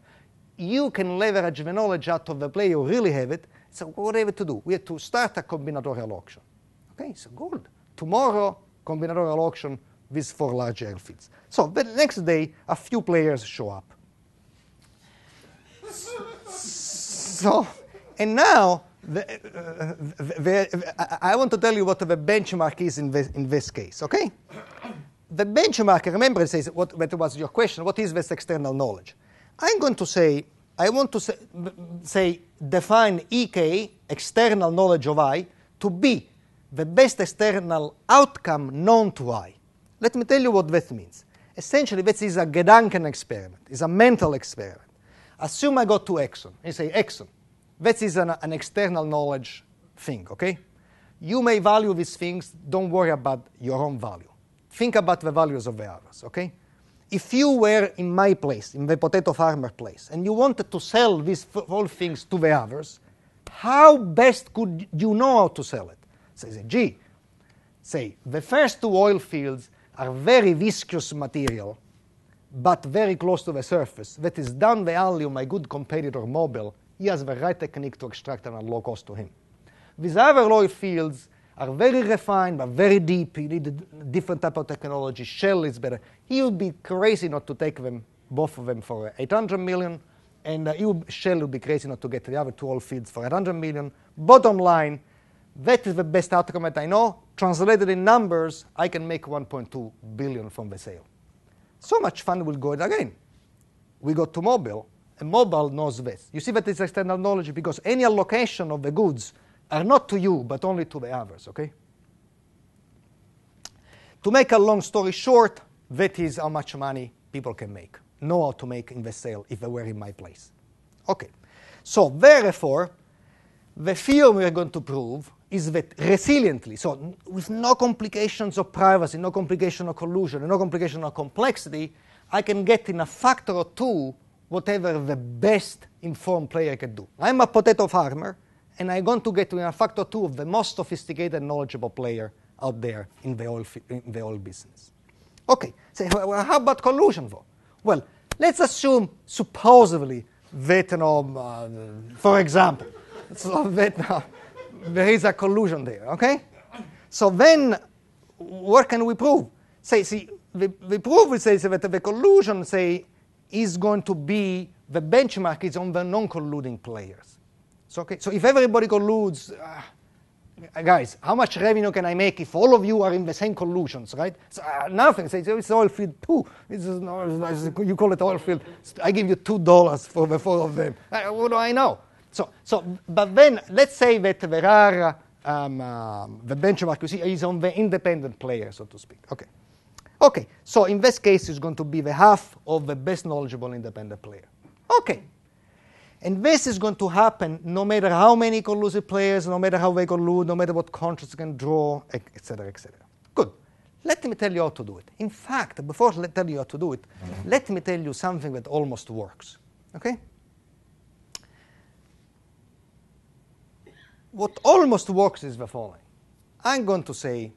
you can leverage the knowledge out of the player who really have it. So what do we have to do? We have to start a combinatorial auction. Okay, so good. Tomorrow, combinatorial auction with 4 large oil fields. So the next day, a few players show up. So, and now, I want to tell you what the benchmark is in this case, okay? The benchmark, remember, it says, that was your question, what is this external knowledge? I'm going to say, I want to say define EK, external knowledge of I, to be the best external outcome known to I. Let me tell you what that means. Essentially, this is a Gedanken experiment. It's a mental experiment. Assume I go to Exxon and say, Exxon, that is an external knowledge thing, okay? You may value these things. Don't worry about your own value. Think about the values of the others, okay? If you were in my place, in the potato farmer place, and you wanted to sell these whole things to the others, how best could you know how to sell it? Say, gee, the first 2 oil fields are very viscous material, but very close to the surface. That is down the alley of my good competitor Mobile. He has the right technique to extract them at low cost to him. These other oil fields are very refined, but very deep. You need a different type of technology. Shell is better. He would be crazy not to take them, both of them, for 800 million. And Shell would be crazy not to get the other 2 oil fields for 800 million. Bottom line, that is the best outcome that I know. Translated in numbers, I can make 1.2 billion from the sale. So much fun will go again. We go to Mobile, and Mobile knows this. You see that it's external knowledge because any allocation of the goods are not to you, but only to the others, okay? To make a long story short, that is how much money people can make. Know how to make in the sale if they were in my place. Okay, so therefore, the theorem we are going to prove is that resiliently, so with no complications of privacy, no complication of collusion, and no complication of complexity, I can get in a factor of 2 whatever the best informed player can do. I'm a potato farmer, and I'm going to get in a factor 2 of the most sophisticated, knowledgeable player out there in the oil business. Okay, so well, how about collusion though? Well, let's assume supposedly that, for example, that there is a collusion there, okay? So then, what can we prove? See, the proof we say that the collusion, say, is going to be, the benchmark is on the non-colluding players. So, okay, so if everybody colludes, guys, how much revenue can I make if all of you are in the same collusions, right? So, nothing. So it's oil field 2. You call it oil field. I give you $2 for the 4 of them. What do I know? But then let's say that there are the benchmark you see is on the independent player, so to speak. Okay. Okay. So in this case, it's going to be the half of the best knowledgeable independent player. Okay. And this is going to happen no matter how many collusive players, no matter how they collude, no matter what contracts can draw, etc., etc. Good. Let me tell you how to do it. In fact, before I tell you how to do it, let me tell you something that almost works. Okay? What almost works is the following. I'm going to say,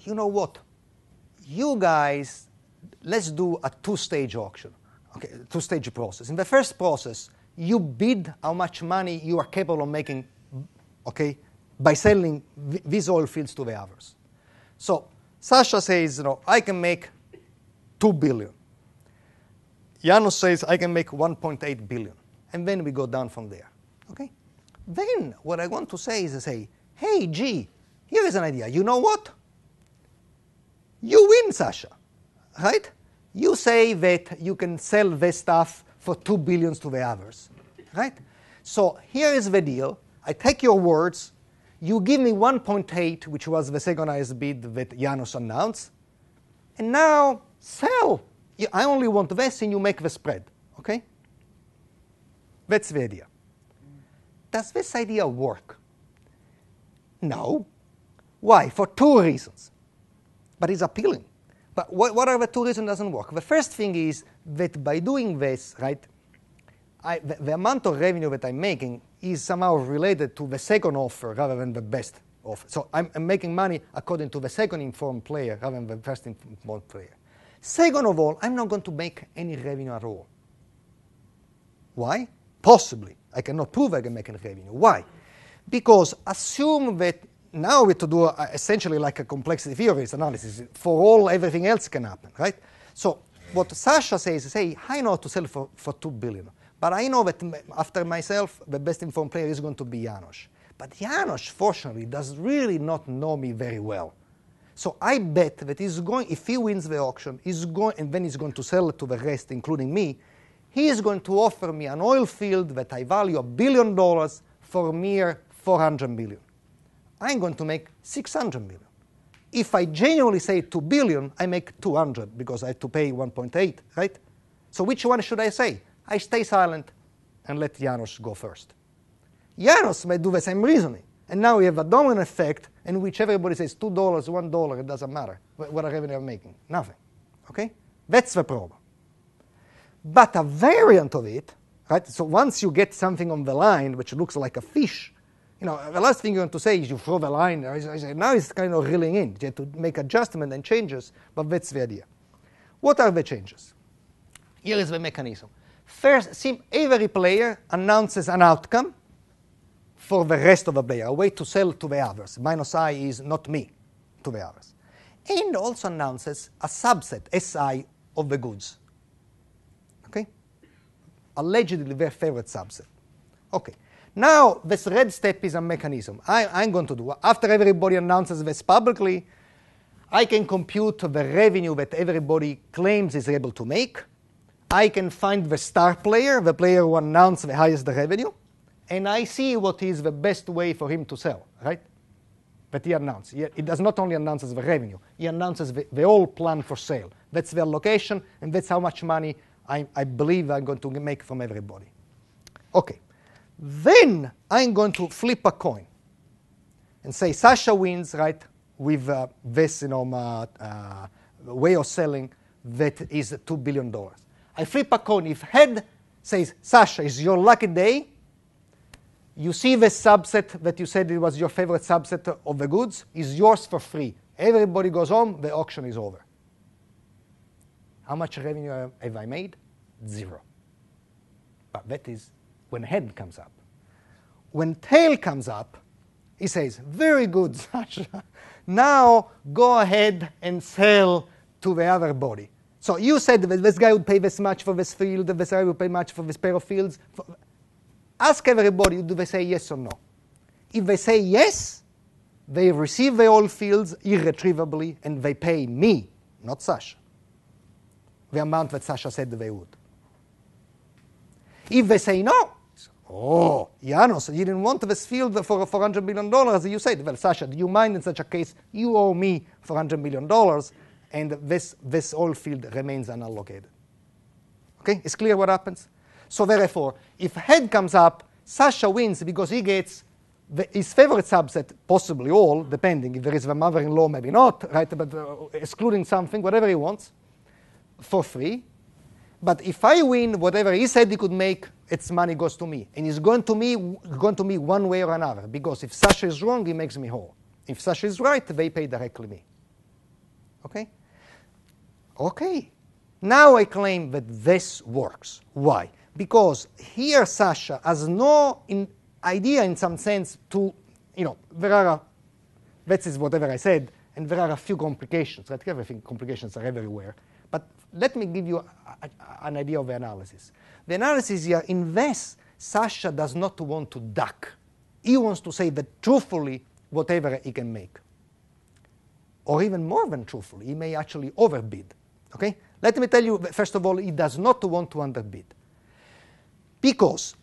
you know what? You guys, let's do a two-stage auction. Okay, two-stage process. In the first process, you bid how much money you are capable of making, okay, by selling these oil fields to the others. So Sasha says, I can make 2 billion. Janusz says, I can make 1.8 billion. And then we go down from there, okay? Then what I want to say is hey, G, here is an idea. You know what? You win, Sasha, right? You say that you can sell this stuff for 2 billion to the others, right? So here is the deal. I take your words. You give me 1.8, which was the second highest bid that Janusz announced. And now sell. I only want this, and you make the spread, okay? That's the idea. Does this idea work? No. Why? For 2 reasons. But it's appealing. But what are the 2 reasons it doesn't work? The first thing is that by doing this, right, the amount of revenue that I'm making is somehow related to the second offer rather than the best offer. So I'm making money according to the second informed player rather than the first informed player. Second of all, I'm not going to make any revenue at all. Why? Possibly. I cannot prove I can make any revenue. Why? Because assume that now we have to do essentially like a complexity theories analysis. For all, everything else can happen, right? So what Sasha says is, hey, I know how to sell for 2 billion. But I know that after myself, the best informed player is going to be Janusz. But Janusz, fortunately, does really not know me very well. So I bet that he's going, if he wins the auction, and then he's going to sell it to the rest, including me, he is going to offer me an oil field that I value $1 billion for mere 400 million. I'm going to make 600 million. If I genuinely say 2 billion, I make 200 because I have to pay 1.8, right? So which one should I say? I stay silent and let Janusz go first. Janusz may do the same reasoning. And now we have a domino effect in which everybody says $2, $1, it doesn't matter what revenue I'm making. Nothing. Okay? That's the problem. But a variant of it, right? So once you get something on the line which looks like a fish, the last thing you want to say is you throw the line. Now it's kind of reeling in. You have to make adjustment and changes, but that's the idea. What are the changes? Here is the mechanism. First, every player announces an outcome for the rest of the player, a way to sell to the others. Minus I is not me, to the others. And also announces a subset, SI, of the goods. Okay? Allegedly their favorite subset. Okay. Now, this red step is a mechanism. I'm going to do. After everybody announces this publicly, I can compute the revenue that everybody claims is able to make. I can find the star player, the player who announced the highest revenue, and I see what is the best way for him to sell, right? That he announced. He does not only announce the revenue, he announces the whole plan for sale. That's the allocation, and that's how much money I believe I'm going to make from everybody. Okay. Then I'm going to flip a coin and say Sasha wins, right, with this way of selling that is $2 billion. I flip a coin. If head says, Sasha, it's your lucky day, you see the subset that you said it was your favorite subset of the goods is yours for free. Everybody goes home, the auction is over. How much revenue have I made? 0. But that is when head comes up. When tail comes up, he says, very good, Sasha. Now go ahead and sell to the other body. So you said that this guy would pay this much for this field, this guy would pay much for this pair of fields. Ask everybody, do they say yes or no? If they say yes, they receive the oil fields irretrievably, and they pay me, not Sasha, the amount that Sasha said they would. If they say no, oh, Janos, you didn't want this field for $400 million, you said, well, Sasha, do you mind in such a case? You owe me $400 million, and this oil field remains unallocated. Okay, it's clear what happens? So therefore, if head comes up, Sasha wins because he gets his favorite subset, possibly all, depending. If there is a mother-in-law, maybe not, right? But excluding something, whatever he wants, for free. But if I win, whatever he said he could make, its money goes to me. And it's going to me one way or another. Because if Sasha is wrong, he makes me whole. If Sasha is right, they pay directly me. Okay? Okay. Now I claim that this works. Why? Because here Sasha has no idea in some sense to, that is whatever I said, and there are a few complications. Right? Everything, complications are everywhere. But let me give you an idea of the analysis. The analysis here, in this, Sasha does not want to duck. He wants to say that truthfully, whatever he can make. Or even more than truthfully, he may actually overbid. Okay? Let me tell you, first of all, he does not want to underbid. Because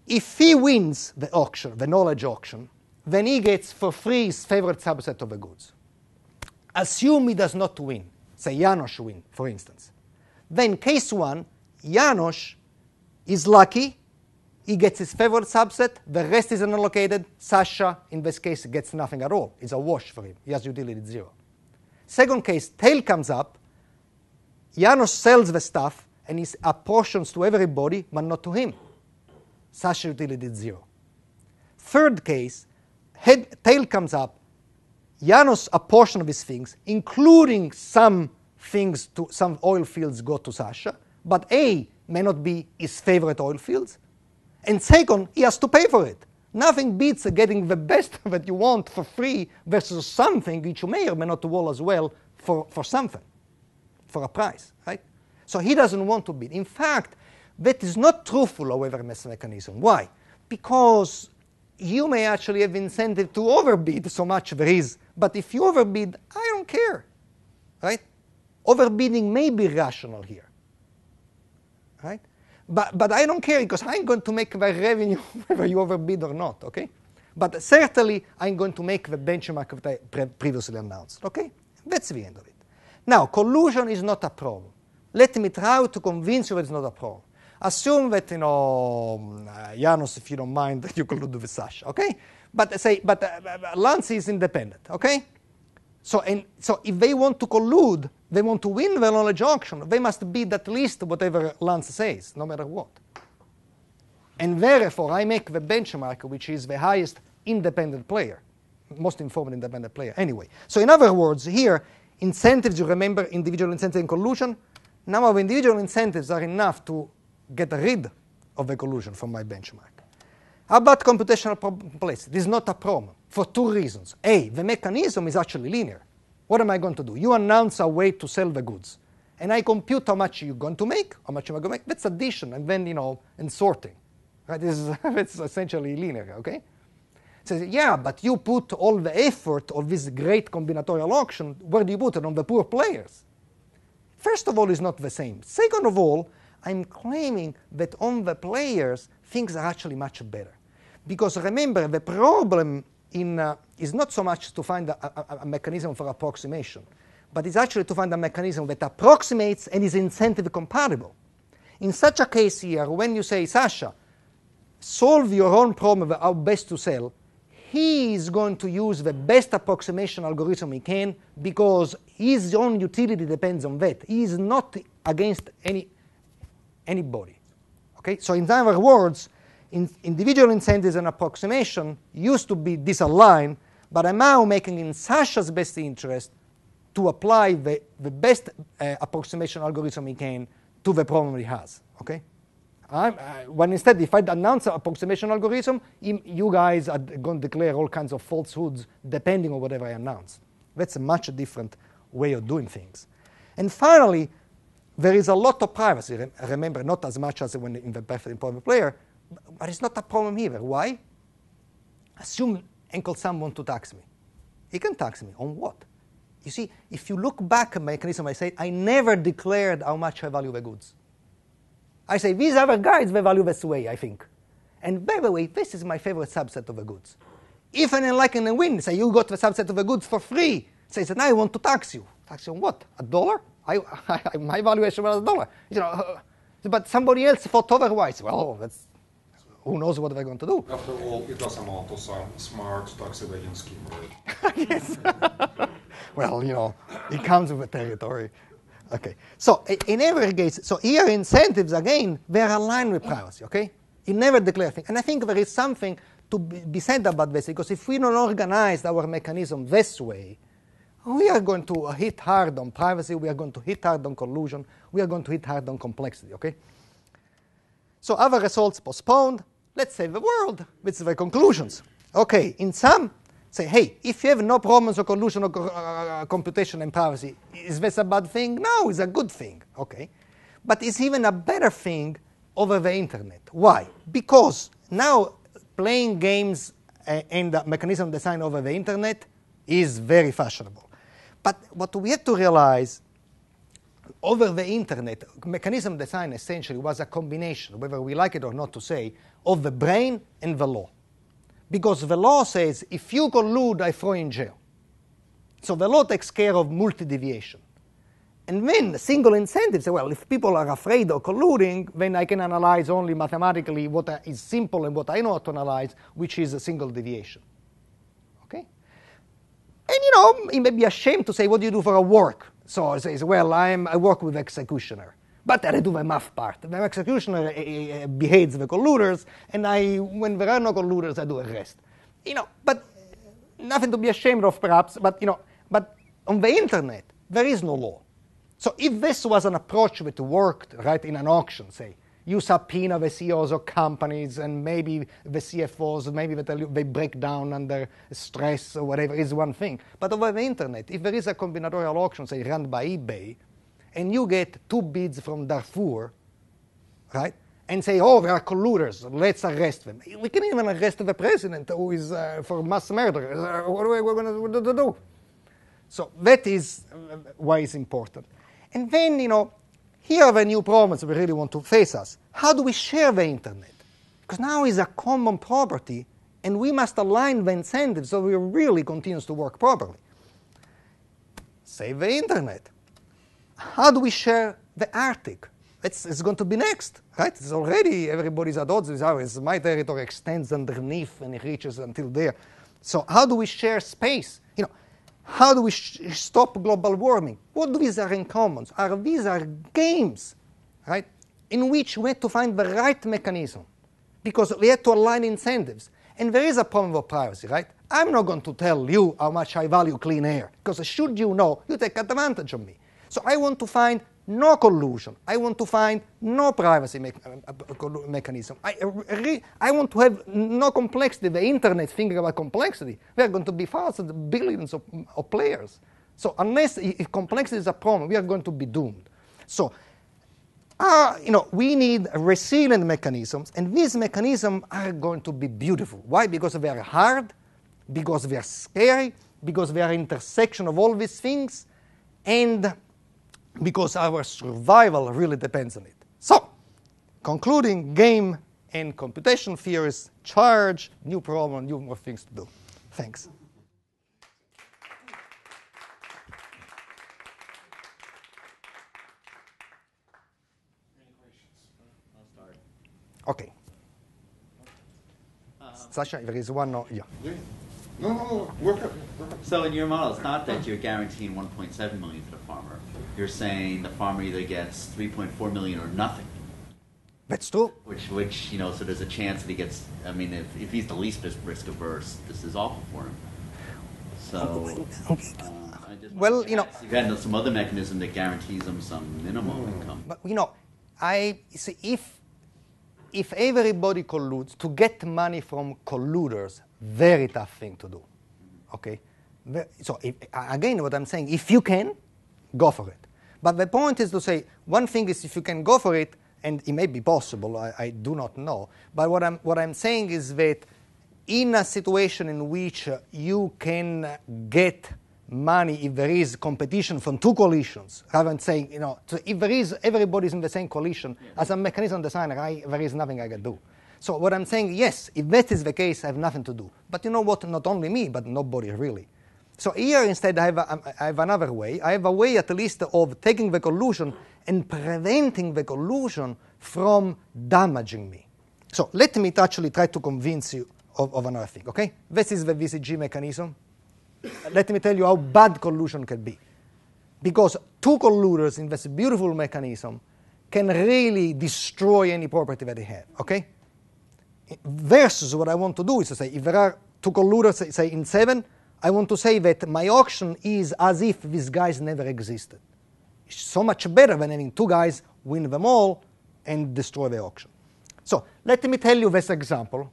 if he wins the auction, the knowledge auction, then he gets for free his favorite subset of the goods. Assume he does not win. Say Janos win, for instance. Then case 1, Janos is lucky. He gets his favorite subset. The rest is unallocated. Sasha, in this case, gets nothing at all. It's a wash for him. He has utility 0. Second case, tail comes up. Janos sells the stuff, and he apportions to everybody, but not to him. Sasha utility 0. Third case, tail comes up. Janos apportion of his things, including some things to some oil fields go to Sasha, but A may not be his favorite oil fields. And second, he has to pay for it. Nothing beats getting the best that you want for free versus something which you may or may not do as well for something, for a price, right? So he doesn't want to bid. In fact, that is not truthful, however, in this mechanism. Why? Because you may actually have incentive to overbid so much there is, but if you overbid, I don't care, right? Overbidding may be rational here, right? But I don't care because I'm going to make the revenue whether you overbid or not, okay? But certainly I'm going to make the benchmark that I previously announced, okay? That's the end of it. Now, collusion is not a problem. Let me try to convince you that it's not a problem. Assume that, Janos, if you don't mind, you collude with Sasha, okay? But Lance is independent, okay? So if they want to collude, they want to win the knowledge auction, they must bid at least whatever Lance says, no matter what. And therefore, I make the benchmark, which is the highest independent player, most informed independent player. Anyway, so in other words, here, incentives, you remember individual incentive and collusion. Now our individual incentives are enough to get rid of the collusion from my benchmark. How about computational complexity? This is not a problem for 2 reasons. A, the mechanism is actually linear. What am I going to do? You announce a way to sell the goods, and I compute how much you're going to make, how much am I going to make. That's addition, and then, and sorting. Right? It's essentially linear, okay? So, yeah, but you put all the effort of this great combinatorial auction, where do you put it? On the poor players. First of all, it's not the same. Second of all, I'm claiming that on the players, things are actually much better. Because remember, the problem is not so much to find a mechanism for approximation, but it's actually to find a mechanism that approximates and is incentive compatible. In such a case here, when you say, Sasha, solve your own problem of how best to sell, he is going to use the best approximation algorithm he can because his own utility depends on that. He is not against anybody. Okay? So in other words, individual incentives and approximation used to be disaligned, but I'm now making in Sasha's best interest to apply the best approximation algorithm he can to the problem he has, okay? When instead, if I announce an approximation algorithm, you guys are going to declare all kinds of falsehoods depending on whatever I announce. That's a much different way of doing things. And finally, there is a lot of privacy. Remember, not as much as when in the perfect improbable player, but it's not a problem either. Why? Assume Uncle Sam wants to tax me. He can tax me on what? You see, if you look back at the mechanism, I said, I never declared how much I value the goods. I say, these other guys, they value this way, I think. And by the way, this is my favorite subset of the goods. If an enlightened win, say, you got the subset of the goods for free, says, and I want to tax you. Tax you on what? $1? My valuation was $1. You know, but somebody else thought otherwise. Well, that's, who knows what they're going to do. After all, it does amount to some smart tax evasion scheme, right? Yes. Well, you know, it comes with the territory. Okay. So in every case, so here incentives, again, they're aligned with privacy, okay? You never declare things. And I think there is something to be said about this, because if we don't organize our mechanism this way, we are going to hit hard on privacy, we are going to hit hard on collusion, we are going to hit hard on complexity, okay? So other results postponed. Let's save the world with the conclusions. Okay, in sum, say, hey, if you have no problems of collusion or computation and privacy, is this a bad thing? No, it's a good thing, okay? But it's even a better thing over the internet. Why? Because now playing games and mechanism design over the internet is very fashionable. But what we have to realize, over the internet, mechanism design essentially was a combination, whether we like it or not to say, of the brain and the law. Because the law says, if you collude, I throw you in jail. So the law takes care of multi-deviation. And then single incentives say, well, if people are afraid of colluding, then I can analyze only mathematically what is simple and what I know how to analyze, which is a single deviation. Okay? And you know, it may be ashamed to say, what do you do for a work? So it says, well, I work with executioner. But I do the math part. The executioner behaves the colluders, and when there are no colluders, I do the rest. You know, but nothing to be ashamed of, perhaps. But you know, but on the internet, there is no law. So if this was an approach that worked, right, in an auction, say, you subpoena the CEOs of companies, and maybe the CFOs, maybe they break down under stress or whatever, is one thing. But over the internet, if there is a combinatorial auction, say, run by eBay, and you get 2 bids from Darfur, right, and say, oh, they are colluders, let's arrest them. We can even arrest the president who is for mass murder. What are we going to do? So that is why it's important. And then, you know, here are the new problems we really want to face us. How do we share the internet? Because now it's a common property, and we must align the incentives so it really continues to work properly. Save the internet. How do we share the Arctic? It's going to be next, right? It's already, everybody's at odds with ours. My territory extends underneath and it reaches until there. So how do we share space? You know, how do we stop global warming? What do these are in common? These are games, right, in which we have to find the right mechanism because we have to align incentives. And there is a problem of privacy, right? I'm not going to tell you how much I value clean air because should you know, you take advantage of me. So I want to find no collusion. I want to find no privacy mechanism. I want to have no complexity. The internet thinking about complexity. There are going to be thousands, billions of players. So unless if complexity is a problem, we are going to be doomed. So you know, we need resilient mechanisms, and these mechanisms are going to be beautiful. Why? Because they are hard, because they are scary, because they are intersection of all these things, and because our survival really depends on it. So, concluding, game and computation theories, charge, new problem, new more things to do. Thanks. Any questions? I'll start. Okay. Sasha, if there is one, no, yeah. No, work it. So in your model, it's not that you're guaranteeing 1.7 million to the farmer. You're saying the farmer either gets 3.4 million or nothing. That's true. Which you know, so there's a chance that he gets. I mean, if he's the least risk averse, this is awful for him. So, I just Well, you know, you've had some other mechanism that guarantees them some minimum income. but you know, I see if everybody colludes to get money from colluders, very tough thing to do. Okay, so again, what I'm saying, if you can, go for it. But the point is to say, one thing is if you can go for it, and it may be possible, I do not know. But what I'm saying is that in a situation in which you can get money if there is competition from two coalitions, rather than saying, you know, so if there is everybody's in the same coalition, as a mechanism designer, there is nothing I can do. So what I'm saying, yes, if that is the case, I have nothing to do. But you know what? Not only me, but nobody really. So here instead I have another way. I have a way at least of taking the collusion and preventing the collusion from damaging me. So let me actually try to convince you of another thing, okay? This is the VCG mechanism. Let me tell you how bad collusion can be. Because two colluders in this beautiful mechanism can really destroy any property that they have, okay? Versus what I want to do is to say, if there are two colluders, say in 7, I want to say that my auction is as if these guys never existed. It's so much better than having two guys win them all and destroy the auction. So let me tell you this example.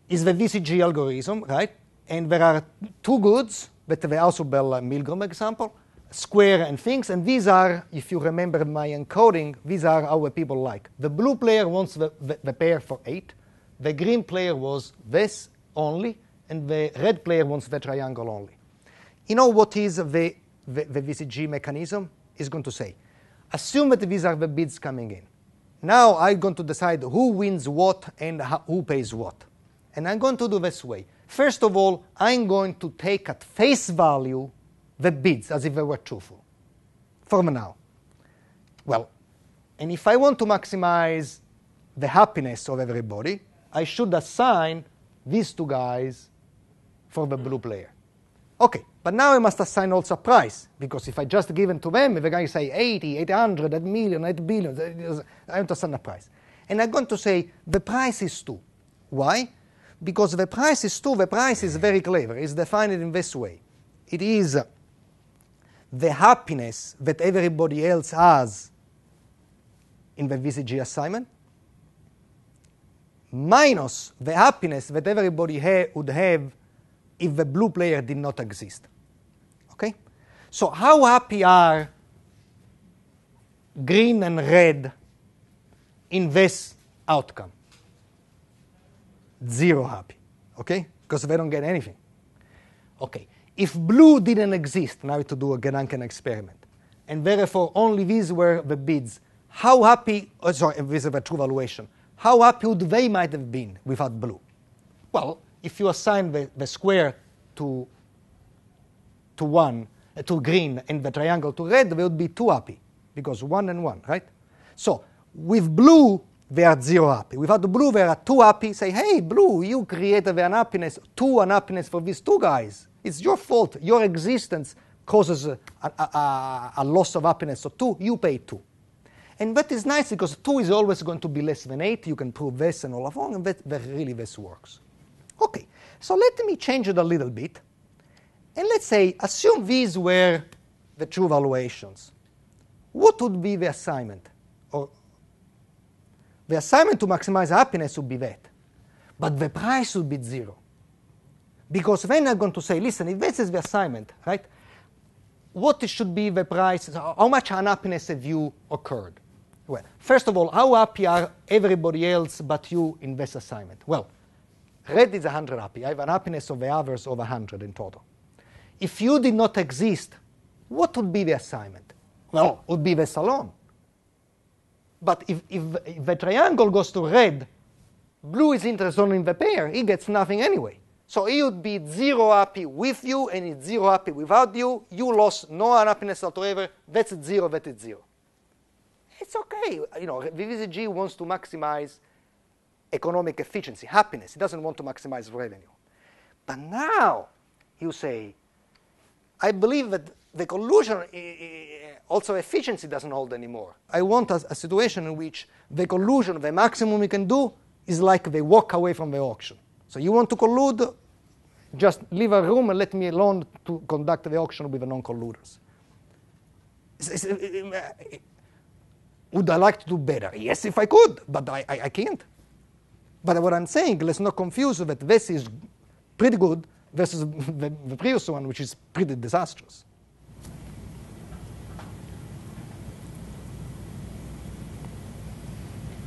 Is the VCG algorithm, right? And there are two goods, that the Ausubel-Milgrom example, square and things, and these are, if you remember my encoding, these are our people like. The blue player wants the pair for 8, the green player was this only, and the red player wants the triangle only. You know what is the VCG mechanism? Is going to say, assume that these are the bids coming in. Now I'm going to decide who wins what and who pays what. And I'm going to do this way. First of all, I'm going to take at face value the bids as if they were truthful, from now. Well, and if I want to maximize the happiness of everybody, I should assign these two guys for the blue player. Okay, but now I must assign also a price, because if I just give it to them, if the guy say 80, 800, 8 million, 8 billion, I have to assign a price. And I'm going to say the price is 2. Why? Because the price is 2, the price is very clever. It's defined in this way. It is the happiness that everybody else has in the VCG assignment minus the happiness that everybody would have if the blue player did not exist. Okay? So how happy are green and red in this outcome? 0 happy. Okay? Because they don't get anything. Okay. If blue didn't exist, now to do a Gedanken experiment, and therefore only these were the bids, how happy, this is a true valuation, how happy would they might have been without blue? Well, if you assign the square to green and the triangle to red, they would be 2 happy, because 1 and 1, right? So with blue, they are 0 happy. Without the blue, they are 2 happy. Say, hey, blue, you created the unhappiness, 2 unhappiness for these 2 guys. It's your fault. Your existence causes a loss of happiness. So 2, you pay 2. And that is nice because 2 is always going to be less than 8. You can prove this and all along, and that really this works. Okay, so let me change it a little bit. And let's say, assume these were the true valuations. What would be the assignment? Or the assignment to maximize happiness would be that. But the price would be 0. Because then I'm going to say, listen, if this is the assignment, right, what should be the price? How much unhappiness have you occurred? Well, first of all, how happy are everybody else but you in this assignment? Well, red is 100 happy. I have an happiness of the others of 100 in total. If you did not exist, what would be the assignment? Well, it would be this alone. But if the triangle goes to red, blue is interested only in the pair. He gets nothing anyway. So he would be 0 happy with you, and it's 0 happy without you. You lost no unhappiness whatsoever. That's 0, that is 0. It's okay. You know, the VCG wants to maximize economic efficiency, happiness. It doesn't want to maximize revenue. But now you say, I believe that the collusion, also efficiency doesn't hold anymore. I want a situation in which the collusion, the maximum we can do, is like they walk away from the auction. So you want to collude, Just leave a room and let me alone to conduct the auction with the non-colluders. Would I like to do better? Yes, if I could, but I can't. But what I'm saying, let's not confuse that this is pretty good versus the previous one, which is pretty disastrous.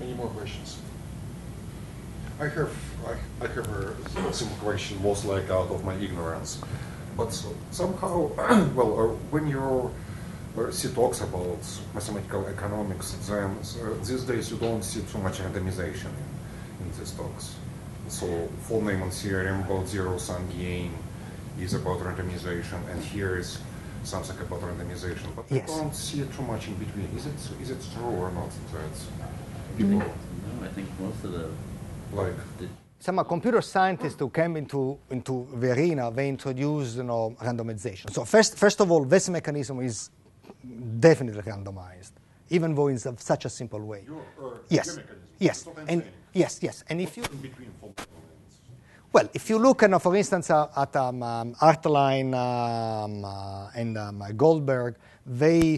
Any more questions? I have a simple question, most like out of my ignorance. But somehow, well, when you see talks about mathematical economics, then these days you don't see too much randomization in these talks. So Von-Neumann theorem about zero-sum game is about randomization, and here is something about randomization. But yes. I don't see too much in between. Is it true or not? No, I think most of the some computer scientists who came into the arena, they introduced randomization. So first of all, this mechanism is definitely randomized, even though it's of such a simple way. Yes, yes, and yes, and if you well, if you look, for instance, at Hartline and Goldberg, they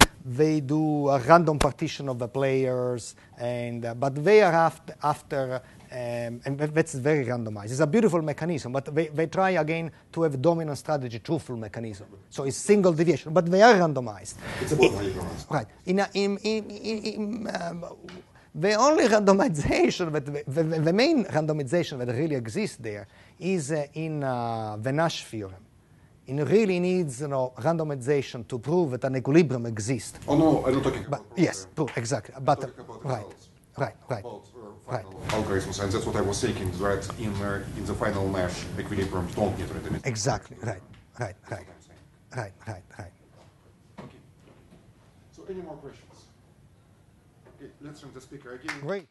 do a random partition of the players, but they are after and that's very randomized. It's a beautiful mechanism, but they try again to have dominant strategy truthful mechanism. So it's single deviation, but they are randomized. It's about randomized. Right. The only randomization, the main randomization that really exists there is in the Nash theorem. It really needs randomization to prove that an equilibrium exists. Oh no, I'm not talking about yes, true, exactly. But right. About algorithms, and that's what I was thinking. That in the final Nash equilibrium, don't need randomization. Exactly. Right. Right. Okay. So, any more questions? Okay, let's turn the speaker again. Great.